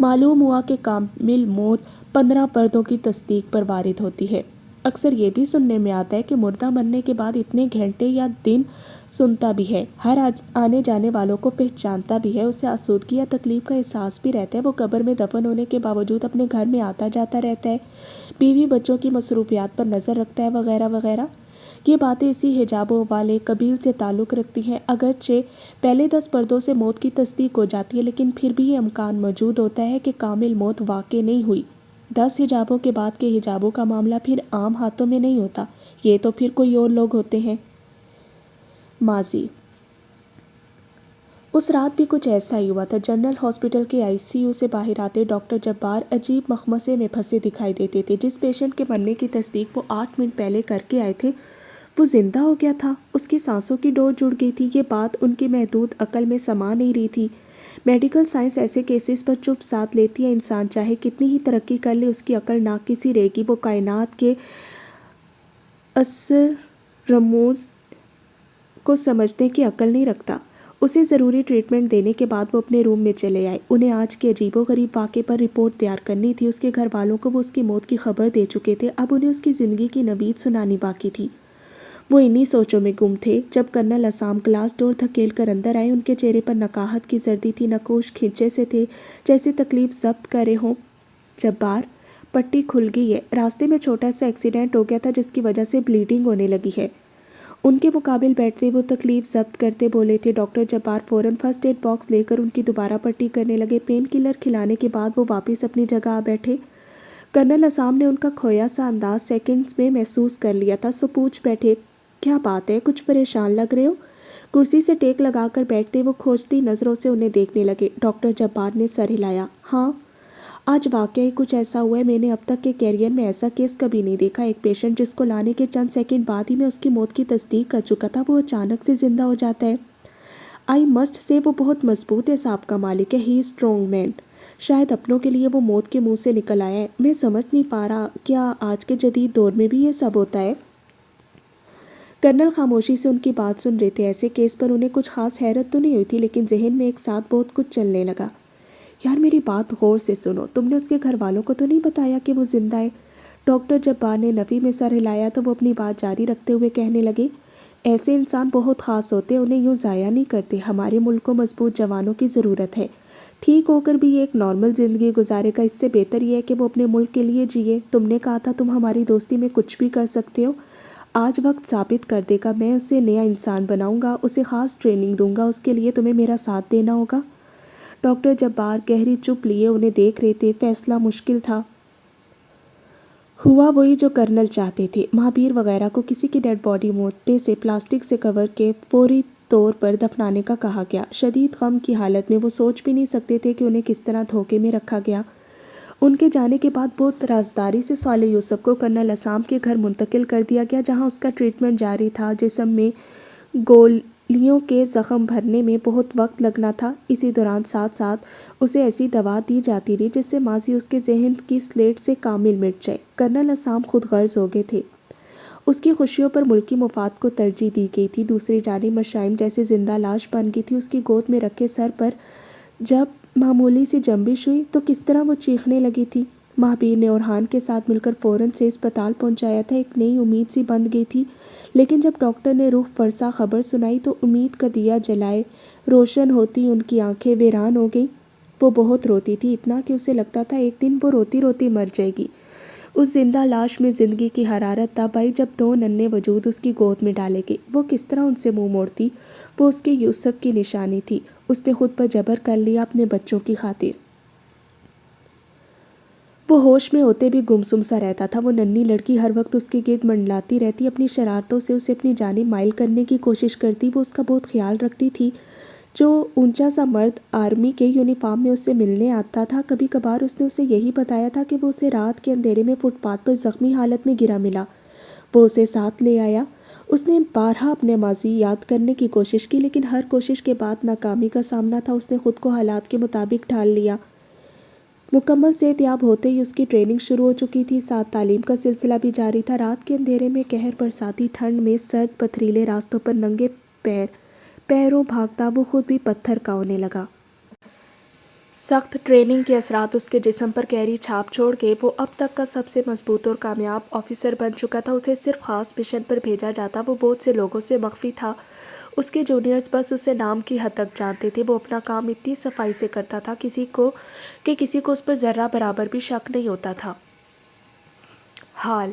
معلوم ہوا کہ کامل موت 15 پردوں کی تصدیق پر وارد ہوتی ہے۔ اکثر یہ بھی سننے میں آتا ہے کہ مردہ مرنے کے بعد اتنے گھنٹے یا دن سنتا بھی ہے، ہر آنے جانے والوں کو پہچانتا بھی ہے، اسے آسودگی یا تکلیف کا احساس بھی رہتا ہے، وہ قبر میں دفن ہونے کے باوجود اپنے گھر میں آتا جاتا رہتا ہے، بیوی بچوں کی مصروفیات پر نظر رکھتا ہے، وغیرہ وغیرہ۔ یہ باتیں اسی حجابوں والے قبیل سے تعلق رکھتی ہیں۔ اگرچہ پہلے 10 پردوں سے موت کی تصدیق ہو جاتی ہے، لیکن پھر بھی یہ امکان موجود ہوتا ہے کہ کامل موت واقع نہیں ہوئی۔ 10 حجابوں کے بعد کے حجابوں کا معاملہ پھر عام ہاتھوں میں نہیں ہوتا، یہ تو پھر کوئی اور لوگ ہوتے ہیں۔ ماضی: اس رات بھی کچھ ایسا ہی ہوا تھا۔ جنرل ہاسپٹل کے ICU سے باہر آتے ڈاکٹر جبار عجیب مخمصے میں پھنسے دکھائی دیتے تھے۔ جس پیشنٹ کے مرنے کی تصدیق وہ 8 منٹ پہلے کر کے آئے تھے وہ زندہ ہو گیا تھا، اس کی سانسوں کی ڈور جڑ گئی تھی۔ یہ بات ان کی محدود عقل میں سما نہیں رہی تھی۔ میڈیکل سائنس ایسے کیسز پر چپ ساتھ لیتی ہے، انسان چاہے کتنی ہی ترقی کر لے اس کی عقل ناقص ہی رہے گی، وہ کائنات کے اسرار رموز کو سمجھنے کی عقل نہیں رکھتا۔ اسے ضروری ٹریٹمنٹ دینے کے بعد وہ اپنے روم میں چلے آئے۔ انہیں آج کے عجیب و غریب واقعے پر رپورٹ تیار کرنی تھی۔ اس کے گھر والوں کو وہ اس کی موت کی خبر دے چکے تھے، اب انہیں اس کی زندگی کی نوید سنانی باقی تھی۔ وہ انہی سوچوں میں گم تھے جب کرنل اسام گلاس ڈور دھکیل کر اندر آئے۔ ان کے چہرے پر نقاہت کی زردی تھی، نقوش کھنچے سے تھے جیسے تکلیف ضبط کرے ہوں۔ جبار، پٹی کھل گئی ہے، راستے میں چھوٹا سا ایکسیڈنٹ ہو گیا تھا جس کی وجہ سے بلیڈنگ ہونے لگی ہے۔ ان کے مقابل بیٹھتے وہ تکلیف ضبط کرتے بولے تھے۔ ڈاکٹر جبار فوراً فرسٹ ایڈ باکس لے کر ان کی دوبارہ پٹی کرنے لگے۔ پین کلر کھلانے کے بعد وہ واپس اپنی جگہ آ بیٹھے۔ کرنل اسام نے ان کا کھویا سا انداز سیکنڈز میں محسوس کر لیا تھا، سو پوچھ بیٹھے، کیا بات ہے، کچھ پریشان لگ رہے ہو؟ کرسی سے ٹیک لگا کر بیٹھتے وہ کھوجتی نظروں سے انہیں دیکھنے لگے۔ ڈاکٹر جبار نے سر ہلایا۔ ہاں، آج واقعی کچھ ایسا ہوا ہے، میں نے اب تک کے کیریئر میں ایسا کیس کبھی نہیں دیکھا۔ ایک پیشنٹ جس کو لانے کے چند سیکنڈ بعد ہی میں اس کی موت کی تصدیق کر چکا تھا، وہ اچانک سے زندہ ہو جاتا ہے۔ آئی مسٹ سے وہ بہت مضبوط اعصاب کا مالک ہے، ہی از اسٹرانگ مین۔ شاید اپنوں کے لیے وہ موت کے منہ سے نکل آیا ہے۔ میں سمجھ نہیں پا رہا، کیا آج کے جدید دور میں بھی یہ سب ہوتا ہے؟ کرنل خاموشی سے ان کی بات سن رہے تھے۔ ایسے کیس پر انہیں کچھ خاص حیرت تو نہیں ہوئی تھی، لیکن ذہن میں ایک ساتھ بہت کچھ چلنے لگا۔ یار میری بات غور سے سنو، تم نے اس کے گھر والوں کو تو نہیں بتایا کہ وہ زندہ ہے؟ ڈاکٹر جبار نے نفی میں سر ہلایا تو وہ اپنی بات جاری رکھتے ہوئے کہنے لگے، ایسے انسان بہت خاص ہوتے ہیں، انہیں یوں ضائع نہیں کرتے۔ ہمارے ملک کو مضبوط جوانوں کی ضرورت ہے، ٹھیک ہو کر بھی ایک نارمل زندگی گزارے گا۔ اس سے بہتر یہ ہے کہ وہ اپنے ملک کے لیے جیے۔ تم نے کہا تھا تم ہماری دوستی میں کچھ بھی کر سکتے ہو، آج وقت ثابت کر دے گا۔ میں اسے نیا انسان بناؤں گا، اسے خاص ٹریننگ دوں گا، اس کے لیے تمہیں میرا ساتھ دینا ہوگا۔ ڈاکٹر جبار گہری چپ لیے انہیں دیکھ رہے تھے۔ فیصلہ مشکل تھا۔ ہوا وہی جو کرنل چاہتے تھے۔ مہابیر وغیرہ کو کسی کی ڈیڈ باڈی موٹے سے پلاسٹک سے کور کے فوری طور پر دفنانے کا کہا گیا۔ شدید غم کی حالت میں وہ سوچ بھی نہیں سکتے تھے کہ انہیں کس طرح دھوکے میں رکھا گیا۔ ان کے جانے کے بعد بہت رازداری سے صالح یوسف کو کرنل اسام کے گھر منتقل کر دیا گیا، جہاں اس کا ٹریٹمنٹ جاری تھا۔ جسم میں گولیوں کے زخم بھرنے میں بہت وقت لگنا تھا، اسی دوران ساتھ ساتھ اسے ایسی دوا دی جاتی رہی جس سے ماضی اس کے ذہن کی سلیٹ سے کامل مٹ جائے۔ کرنل اسام خود غرض ہو گئے تھے، اس کی خوشیوں پر ملکی مفاد کو ترجیح دی گئی تھی۔ دوسری جانب مشائم جیسے زندہ لاش بن گئی تھی۔ اس کی گود میں رکھے سر پر جب معمولی سی جنبش ہوئی تو کس طرح وہ چیخنے لگی تھی۔ مہابیر نے اورحان کے ساتھ مل کر فوراً سے اسپتال پہنچایا تھا۔ ایک نئی امید سی بند گئی تھی، لیکن جب ڈاکٹر نے روح فرسا خبر سنائی تو امید کا دیا جلائے روشن ہوتی ان کی آنکھیں ویران ہو گئیں۔ وہ بہت روتی تھی، اتنا کہ اسے لگتا تھا ایک دن وہ روتی روتی مر جائے گی۔ اس زندہ لاش میں زندگی کی حرارت تب آئی جب دو ننھے وجود اس کی گود میں ڈالے گئے۔ وہ کس طرح ان سے منہ موڑتی؟ وہ اس کے یوسف کی نشانی تھی۔ اس نے خود پر جبر کر لیا اپنے بچوں کی خاطر۔ وہ ہوش میں ہوتے بھی گمسم سا رہتا تھا۔ وہ ننھی لڑکی ہر وقت اس کے گرد منڈلاتی رہتی، اپنی شرارتوں سے اسے اپنی جانب مائل کرنے کی کوشش کرتی۔ وہ اس کا بہت خیال رکھتی تھی۔ جو اونچا سا مرد آرمی کے یونیفارم میں اس سے ملنے آتا تھا، کبھی کبھار اس نے اسے یہی بتایا تھا کہ وہ اسے رات کے اندھیرے میں فٹ پاتھ پر زخمی حالت میں گرا ملا۔ وہ اسے ساتھ لے آیا۔ اس نے بارہا اپنے ماضی یاد کرنے کی کوشش کی، لیکن ہر کوشش کے بعد ناکامی کا سامنا تھا۔ اس نے خود کو حالات کے مطابق ڈھال لیا۔ مکمل صحت یاب ہوتے ہی اس کی ٹریننگ شروع ہو چکی تھی، ساتھ تعلیم کا سلسلہ بھی جاری تھا۔ رات کے اندھیرے میں، قہر برساتی ٹھنڈ میں، سرد پتھریلے راستوں پر ننگے پیروں بھاگتا وہ خود بھی پتھر کا ہونے لگا۔ سخت ٹریننگ کے اثرات اس کے جسم پر گہری چھاپ چھوڑ گئے۔ وہ اب تک کا سب سے مضبوط اور کامیاب آفیسر بن چکا تھا۔ اسے صرف خاص مشن پر بھیجا جاتا، وہ بہت سے لوگوں سے مخفی تھا۔ اس کے جونیئرز بس اسے نام کی حد تک جانتے تھے۔ وہ اپنا کام اتنی صفائی سے کرتا تھا کسی کو اس پر ذرہ برابر بھی شک نہیں ہوتا تھا۔ حال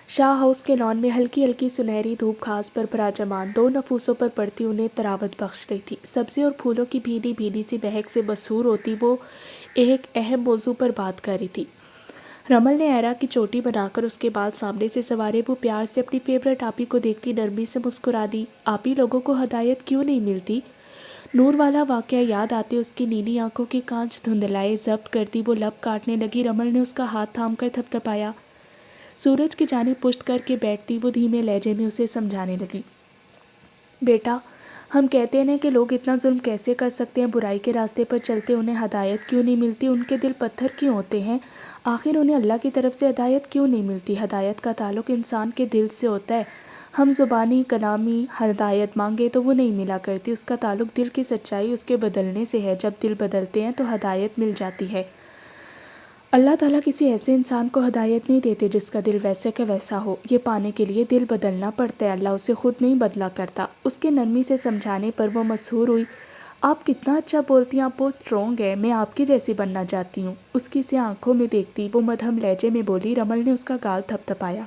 شاہ ہاؤس کے لان میں ہلکی ہلکی سنہری دھوپ گھاس پر براجمان دو نفوسوں پر پڑتی انہیں تراوت بخش رہی تھی۔ سبزی اور پھولوں کی بھینی بھینی سی مہک سے مسحور ہوتی وہ ایک اہم موضوع پر بات کر رہی تھی۔ رمل نے ایرا کی چوٹی بنا کر اس کے بال سامنے سے سنوارے۔ وہ پیار سے اپنی فیورٹ آپی کو دیکھتی نرمی سے مسکرا دی۔ آپی، لوگوں کو ہدایت کیوں نہیں ملتی؟ نور والا واقعہ یاد آتے اس کی نیلی آنکھوں کی کانچ دھندلائے ضبط کرتی وہ لب کاٹنے لگی۔ رمل نے اس کا ہاتھ تھام کر تھپتھپایا۔ سورج کی جانب پشت کر کے بیٹھتی وہ دھیمے لہجے میں اسے سمجھانے لگی۔ بیٹا، ہم کہتے ہیں کہ لوگ اتنا ظلم کیسے کر سکتے ہیں؟ برائی کے راستے پر چلتے انہیں ہدایت کیوں نہیں ملتی؟ ان کے دل پتھر کیوں ہوتے ہیں؟ آخر انہیں اللہ کی طرف سے ہدایت کیوں نہیں ملتی؟ ہدایت کا تعلق انسان کے دل سے ہوتا ہے۔ ہم زبانی کلامی ہدایت مانگے تو وہ نہیں ملا کرتی۔ اس کا تعلق دل کی سچائی، اس کے بدلنے سے ہے۔ جب دل بدلتے ہیں تو ہدایت مل جاتی ہے۔ اللہ تعالیٰ کسی ایسے انسان کو ہدایت نہیں دیتے جس کا دل ویسے کا ویسا ہو۔ یہ پانے کے لیے دل بدلنا پڑتا ہے، اللہ اسے خود نہیں بدلا کرتا۔ اس کے نرمی سے سمجھانے پر وہ مسحور ہوئی۔ آپ کتنا اچھا بولتی ہیں، آپ بہت اسٹرانگ ہیں، میں آپ کی جیسی بننا چاہتی ہوں۔ اس کی سے آنکھوں میں دیکھتی وہ مدھم لہجے میں بولی۔ رمل نے اس کا گال تھپتھپایا۔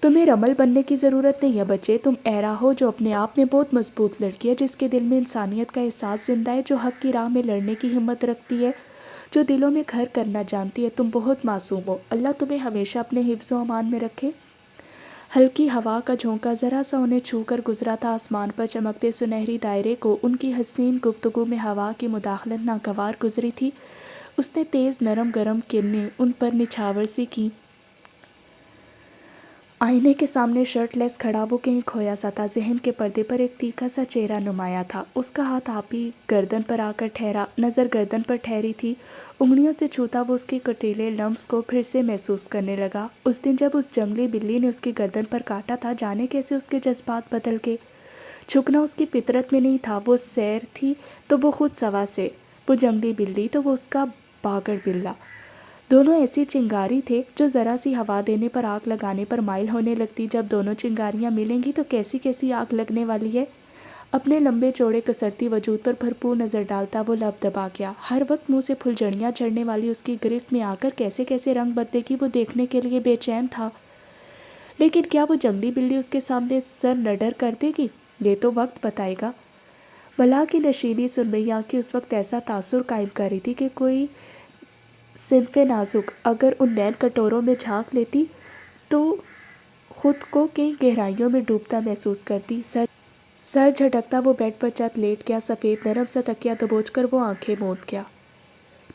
تمہیں رمل بننے کی ضرورت نہیں ہے بچے، تم ایرا ہو جو اپنے آپ میں بہت مضبوط لڑکی ہے، جس کے دل میں انسانیت کا احساس زندہ ہے، جو حق کی راہ میں لڑنے کی ہمت رکھتی ہے، جو دلوں میں گھر کرنا جانتی ہے۔ تم بہت معصوم ہو، اللہ تمہیں ہمیشہ اپنے حفظ و امان میں رکھے۔ ہلکی ہوا کا جھونکا ذرا سا انہیں چھو کر گزرا تھا۔ آسمان پر چمکتے سنہری دائرے کو ان کی حسین گفتگو میں ہوا کی مداخلت ناگوار گزری تھی۔ اس نے تیز نرم گرم کرنیں ان پر نچھاور سی کی۔ آئینے کے سامنے شرٹ لیس کھڑا وہ کہیں کھویا سا تھا۔ ذہن کے پردے پر ایک تیکھا سا چہرہ نمایاں تھا۔ اس کا ہاتھ آپی گردن پر آ کر ٹھہرا، نظر گردن پر ٹھہری تھی۔ انگلیوں سے چھوتا وہ اس کے کٹیلے لمس کو پھر سے محسوس کرنے لگا۔ اس دن جب اس جنگلی بلی نے اس کی گردن پر کاٹا تھا، جانے کیسے اس کے جذبات بدل گئے۔ جھکنا اس کی فطرت میں نہیں تھا۔ وہ سیر تھی تو وہ خود سوا سے، وہ جنگلی بلی تو وہ اس کا باگڑ بلّا۔ دونوں ایسی چنگاری تھے جو ذرا سی ہوا دینے پر آگ لگانے پر مائل ہونے لگتی۔ جب دونوں چنگاریاں ملیں گی تو کیسی کیسی آگ لگنے والی ہے۔ اپنے لمبے چوڑے کسرتی وجود پر بھرپور نظر ڈالتا وہ لب دبا گیا۔ ہر وقت منہ سے پھلجھڑیاں جھڑنے والی اس کی گرفت میں آ کر کیسے کیسے رنگ بدلے گی وہ دیکھنے کے لیے بے چین تھا۔ لیکن کیا وہ جنگلی بلی اس کے سامنے سر نڈر کر دے گی؟ یہ تو وقت بتائے گا۔ بلا کی نشیلی سرمئی آنکھیں اس وقت ایسا تاثر قائم کر رہی تھی کہ کوئی صنف نازک اگر ان نین کٹوروں میں جھانک لیتی تو خود کو کئی گہرائیوں میں ڈوبتا محسوس کرتی۔ سر جھٹکتا وہ بیڈ پر چت لیٹ گیا۔ سفید نرم سا تکیہ دبوچ کر وہ آنکھیں موند گیا۔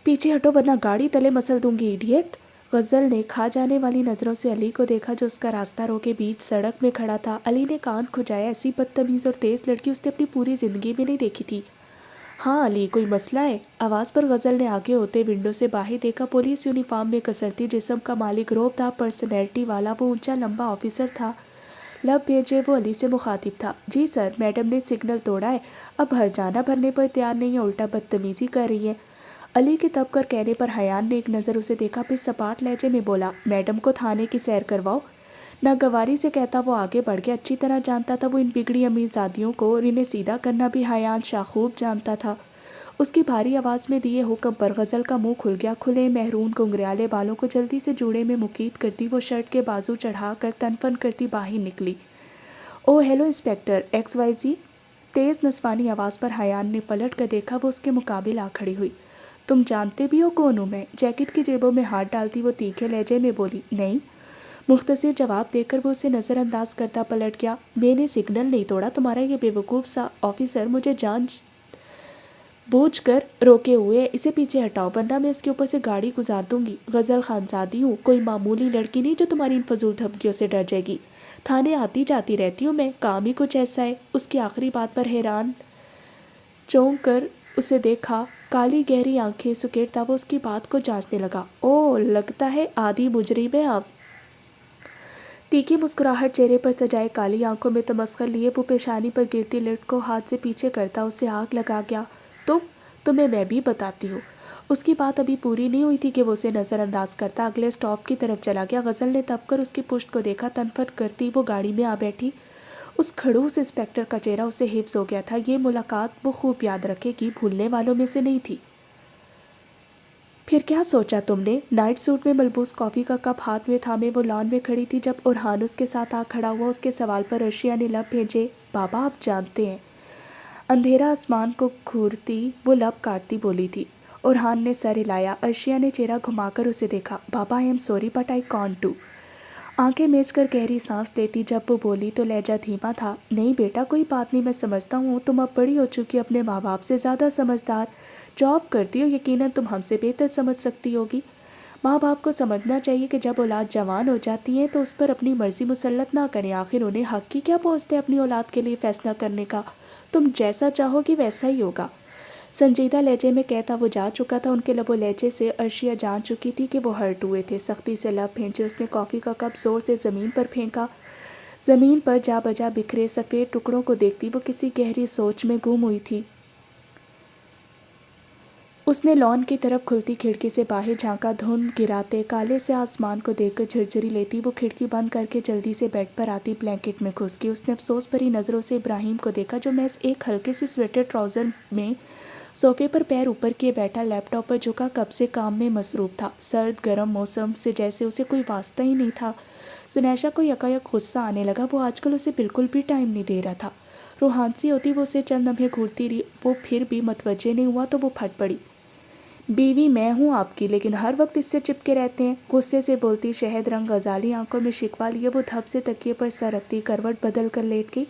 پیچھے ہٹو ورنہ گاڑی تلے مسل دوں گی، ایڈیٹ۔ غزل نے کھا جانے والی نظروں سے علی کو دیکھا جو اس کا راستہ رو کے بیچ سڑک میں کھڑا تھا۔ علی نے کان کھجائے۔ ایسی بدتمیز اور تیز لڑکی اس نے اپنی پوری زندگی میں نہیں دیکھی تھی۔ ہاں علی، کوئی مسئلہ ہے؟ آواز پر غزل نے آگے ہوتے ونڈو سے باہر دیکھا۔ پولیس یونیفارم میں کسرتی جسم کا مالک، روب دار پرسنالٹی والا وہ اونچا لمبا آفیسر تھا۔ لب بھیجے وہ علی سے مخاطب تھا۔ جی سر، میڈم نے سگنل توڑا ہے، اب ہر جانہ بھرنے پر تیار نہیں ہے، الٹا بدتمیزی کر رہی ہے۔ علی کے تب کر کہنے پر حیان نے ایک نظر اسے دیکھا، پھر سپاٹ لہجے میں بولا، میڈم کو تھانے کی سیر کرواؤ۔ ناگواری سے کہتا وہ آگے بڑھ گیا۔ اچھی طرح جانتا تھا وہ ان بگڑی امیر زادیوں کو، اور انہیں سیدھا کرنا بھی حیان شاہ خوب جانتا تھا۔ اس کی بھاری آواز میں دیے حکم پر غزل کا منہ کھل گیا۔ کھلے محرون گنگریالے بالوں کو جلدی سے جوڑے میں مقید کرتی وہ شرٹ کے بازو چڑھا کر تن فن کرتی باہر نکلی۔ Oh hello inspector X Y Z. تیز نسوانی آواز پر حیان نے پلٹ کر دیکھا، وہ اس کے مقابل آ کھڑی ہوئی۔ تم جانتے بھی ہو کون ہوں میں؟ جیکٹ کی جیبوں میں ہاتھ ڈالتی وہ تیکھے لہجے میں بولی، نہیں۔ مختصر جواب دے کر وہ اسے نظر انداز کرتا پلٹ گیا۔ میں نے سگنل نہیں توڑا، تمہارا یہ بے وقوف سا آفیسر مجھے جان بوجھ کر روکے ہوئے، اسے پیچھے ہٹاؤ ورنہ میں اس کے اوپر سے گاڑی گزار دوں گی۔ غزل خانزادی ہوں، کوئی معمولی لڑکی نہیں جو تمہاری ان فضول دھمکیوں سے ڈر جائے گی۔ تھانے آتی جاتی رہتی ہوں میں، کام ہی کچھ ایسا ہے۔ اس کی آخری بات پر حیران چونک کر اسے دیکھا، کالی گہری آنکھیں سکیڑتا وہ اس کی بات کو جانچنے لگا۔ او لگتا ہے آدھی مجرم ہے آپ۔ تیکھی مسکراہٹ چہرے پر سجائے کالی آنکھوں میں تمسخر لیے وہ پیشانی پر گرتی لٹ کو ہاتھ سے پیچھے کرتا اسے آگ لگا گیا۔ تمہیں میں بھی بتاتی ہوں۔ اس کی بات ابھی پوری نہیں ہوئی تھی کہ وہ اسے نظر انداز کرتا اگلے سٹاپ کی طرف چلا گیا۔ غزل نے تب کر اس کی پشت کو دیکھا، تنفر کرتی وہ گاڑی میں آ بیٹھی۔ اس کھڑوس انسپکٹر کا چہرہ اسے حفظ ہو گیا تھا، یہ ملاقات وہ خوب یاد رکھے گی، بھولنے والوں میں سے نہیں تھی۔ پھر کیا سوچا تم نے؟ نائٹ سوٹ میں ملبوس کافی کا کپ ہاتھ میں تھامے وہ لان میں کھڑی تھی جب اورحان اس کے ساتھ آ کھڑا ہوا۔ اس کے سوال پر عرشیہ نے لب بھیجے۔ بابا آپ جانتے ہیں۔ اندھیرا آسمان کو گھورتی وہ لب کاٹتی بولی تھی۔ اورحان نے سر ہلایا۔ عرشیہ نے چہرہ گھما کر اسے دیکھا۔ بابا I am sorry but I can't do. آنکھیں میچ کر گہری سانس لیتی جب وہ بولی تو لہجہ دھیما تھا۔ نہیں بیٹا کوئی بات نہیں، میں سمجھتا ہوں تم اب بڑی ہو چکی، اپنے ماں باپ سے زیادہ سمجھدار، جاب کرتی ہو، یقیناً تم ہم سے بہتر سمجھ سکتی ہوگی۔ ماں باپ کو سمجھنا چاہیے کہ جب اولاد جوان ہو جاتی ہے تو اس پر اپنی مرضی مسلط نہ کریں، آخر انہیں حق کی کیا پہنچتے اپنی اولاد کے لیے فیصلہ کرنے کا، تم جیسا چاہو گی ویسا ہی ہوگا۔ سنجیدہ لہجے میں کہتا وہ جا چکا تھا۔ ان کے لب و لہجے سے عرشیہ جان چکی تھی کہ وہ ہرٹ ہوئے تھے۔ سختی سے لب بھینچے اس نے کافی کا کپ زور سے زمین پر پھینکا۔ زمین پر جا بجا بکھرے سفید ٹکڑوں کو دیکھتی وہ کسی گہری سوچ میں گم ہوئی تھی۔ اس نے لان کی طرف کھلتی کھڑکی سے باہر جھانکا، دھند گراتے کالے سے آسمان کو دیکھ کر جھرجھری لیتی وہ کھڑکی بند کر کے جلدی سے بیڈ پر آتی بلینکٹ میں گھس گئی۔ اس نے افسوس بھری نظروں سے ابراہیم کو دیکھا جو محض ایک ہلکے سے سویٹر ٹراؤزر میں صوفے پر پیر اوپر کیے بیٹھا لیپ ٹاپ پر جھکا کب سے کام میں مصروف تھا۔ سرد گرم موسم سے جیسے اسے کوئی واسطہ ہی نہیں تھا۔ زنیشا کو یکایک غصہ آنے لگا، وہ آج کل اسے بالکل بھی ٹائم نہیں دے رہا تھا۔ روحانسی ہوتی وہ اسے چند لمحے گھورتی رہی، وہ پھر بھی متوجہ نہیں ہوا تو وہ پھٹ پڑی۔ بیوی میں ہوں آپ کی، لیکن ہر وقت اس سے چپکے رہتے ہیں، غصے سے بولتی شہد رنگ غزالی آنکھوں میں شکوہ لیے وہ دھپ سے تکیے پر سر رکھتی کروٹ بدل کر لیٹ گئی۔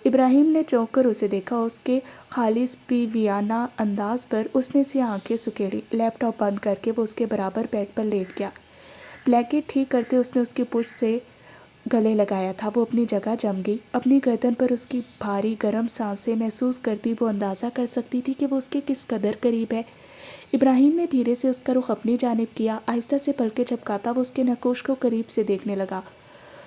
ابراہیم نے چونک کر اسے دیکھا، اس کے خالص بیویانہ انداز پر اس نے سیاہ آنکھیں سکیڑی۔ لیپ ٹاپ بند کر کے وہ اس کے برابر بیڈ پر لیٹ گیا۔ بلینکٹ ٹھیک کرتے اس نے اس کی پشت سے گلے لگایا تھا، وہ اپنی جگہ جم گئی۔ اپنی گردن پر اس کی بھاری گرم سانسیں محسوس کرتی وہ اندازہ کر سکتی تھی کہ وہ اس کے کس قدر قریب ہے۔ ابراہیم نے دھیرے سے اس کا رخ اپنی جانب کیا، آہستہ سے پلکیں جھپکاتا وہ اس کے نقوش کو قریب سے دیکھنے لگا۔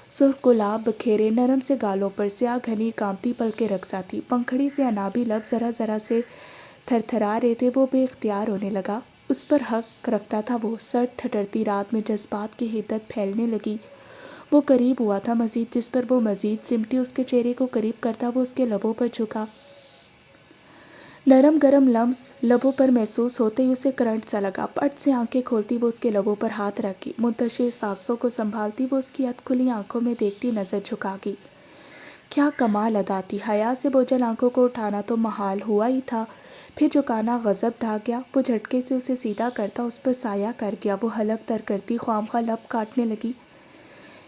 سرخ گلاب بکھیرے نرم سے گالوں پر سیاہ گھنی کامتی پلکیں رقصا تھی، پنکھڑی سے انابی لب ذرا ذرا سے تھر تھرا رہے تھے، وہ بے اختیار ہونے لگا۔ اس پر حق رکھتا تھا وہ، سرد ٹھٹرتی رات میں جذبات کی حدت پھیلنے لگی۔ وہ قریب ہوا تھا مزید، جس پر وہ مزید سمٹی اس کے چہرے کو قریب کرتا وہ اس کے لبوں پر جھکا۔ نرم گرم لمس لبوں پر محسوس ہوتے ہی اسے کرنٹ سا لگا، پٹ سے آنکھیں کھولتی وہ اس کے لبوں پر ہاتھ رکھی، منتشر سانسوں کو سنبھالتی وہ اس کی ادھ کھلی آنکھوں میں دیکھتی نظر جھکا گئی۔ کیا کمال ادا تھی، حیا سے بوجھل آنکھوں کو اٹھانا تو محال ہوا ہی تھا، پھر جھکانا غضب ڈھا گیا۔ وہ جھٹکے سے اسے سیدھا کرتا اس پر سایہ کر گیا، وہ حلق تر کرتی خواہ لب کاٹنے لگی۔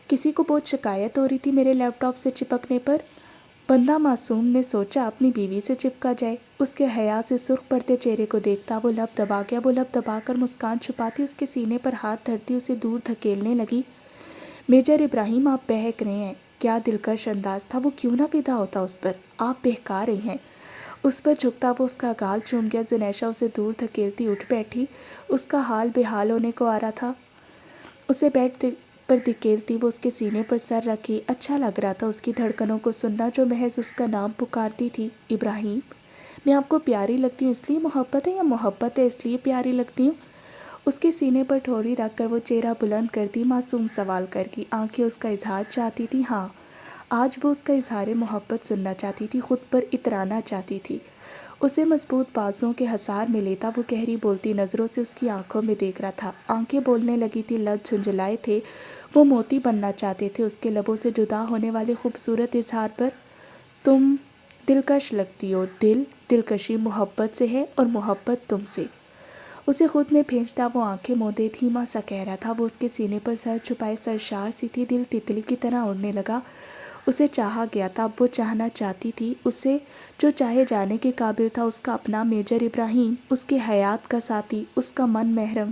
کسی کو بہت شکایت ہو رہی تھی میرے لیپ ٹاپ سے چپکنے پر؟ بندہ معصوم نے سوچا اپنی بیوی سے چپکا جائے۔ اس کے حیا سے سرخ پڑتے چہرے کو دیکھتا وہ لب دبا گیا، وہ لب دبا کر مسکان چھپاتی اس کے سینے پر ہاتھ دھرتی اسے دور دھکیلنے لگی۔ میجر ابراہیم آپ بہک رہے ہیں، کیا دلکش انداز تھا، وہ کیوں نہ فدا ہوتا اس پر، آپ بہکا رہی ہیں۔ اس پر جھکتا وہ اس کا گال چوم گیا۔ زنیشا اسے دور دھکیلتی اٹھ بیٹھی، اس کا حال بے حال ہونے کو آ رہا تھا۔ اسے بیڈ پر دھکیلتی وہ اس کے سینے پر سر رکھی، اچھا لگ رہا تھا اس کی دھڑکنوں کو سننا جو محض اس کا نام پکارتی تھی۔ ابراہیم، میں آپ کو پیاری لگتی ہوں اس لیے محبت ہے یا محبت ہے اس لیے پیاری لگتی ہوں؟ اس کے سینے پر ٹھوڑی رکھ کر وہ چہرہ بلند کرتی معصوم سوال کر کی آنکھیں اس کا اظہار چاہتی تھی. ہاں، آج وہ اس کا اظہار محبت سننا چاہتی تھی، خود پر اترانا چاہتی تھی. اسے مضبوط بازوں کے حصار میں لیتا وہ گہری بولتی نظروں سے اس کی آنکھوں میں دیکھ رہا تھا. آنکھیں بولنے لگی تھی، لب جھنجھلائے تھے، وہ موتی بننا چاہتے تھے. اس کے لبوں سے جدا ہونے والے خوبصورت اظہار پر تم دلکش لگتی ہو. دلکشی محبت سے ہے اور محبت تم سے. اسے خود میں بھیجتا وہ آنکھیں موندے دھیما سا کہہ رہا تھا. وہ اس کے سینے پر سر چھپائے سرشار سی تھی. دل تتلی کی طرح اڑنے لگا. اسے چاہا گیا تھا، اب وہ چاہنا چاہتی تھی اسے جو چاہے جانے کے قابل تھا. اس کا اپنا میجر ابراہیم، اس کے حیات کا ساتھی، اس کا من محرم.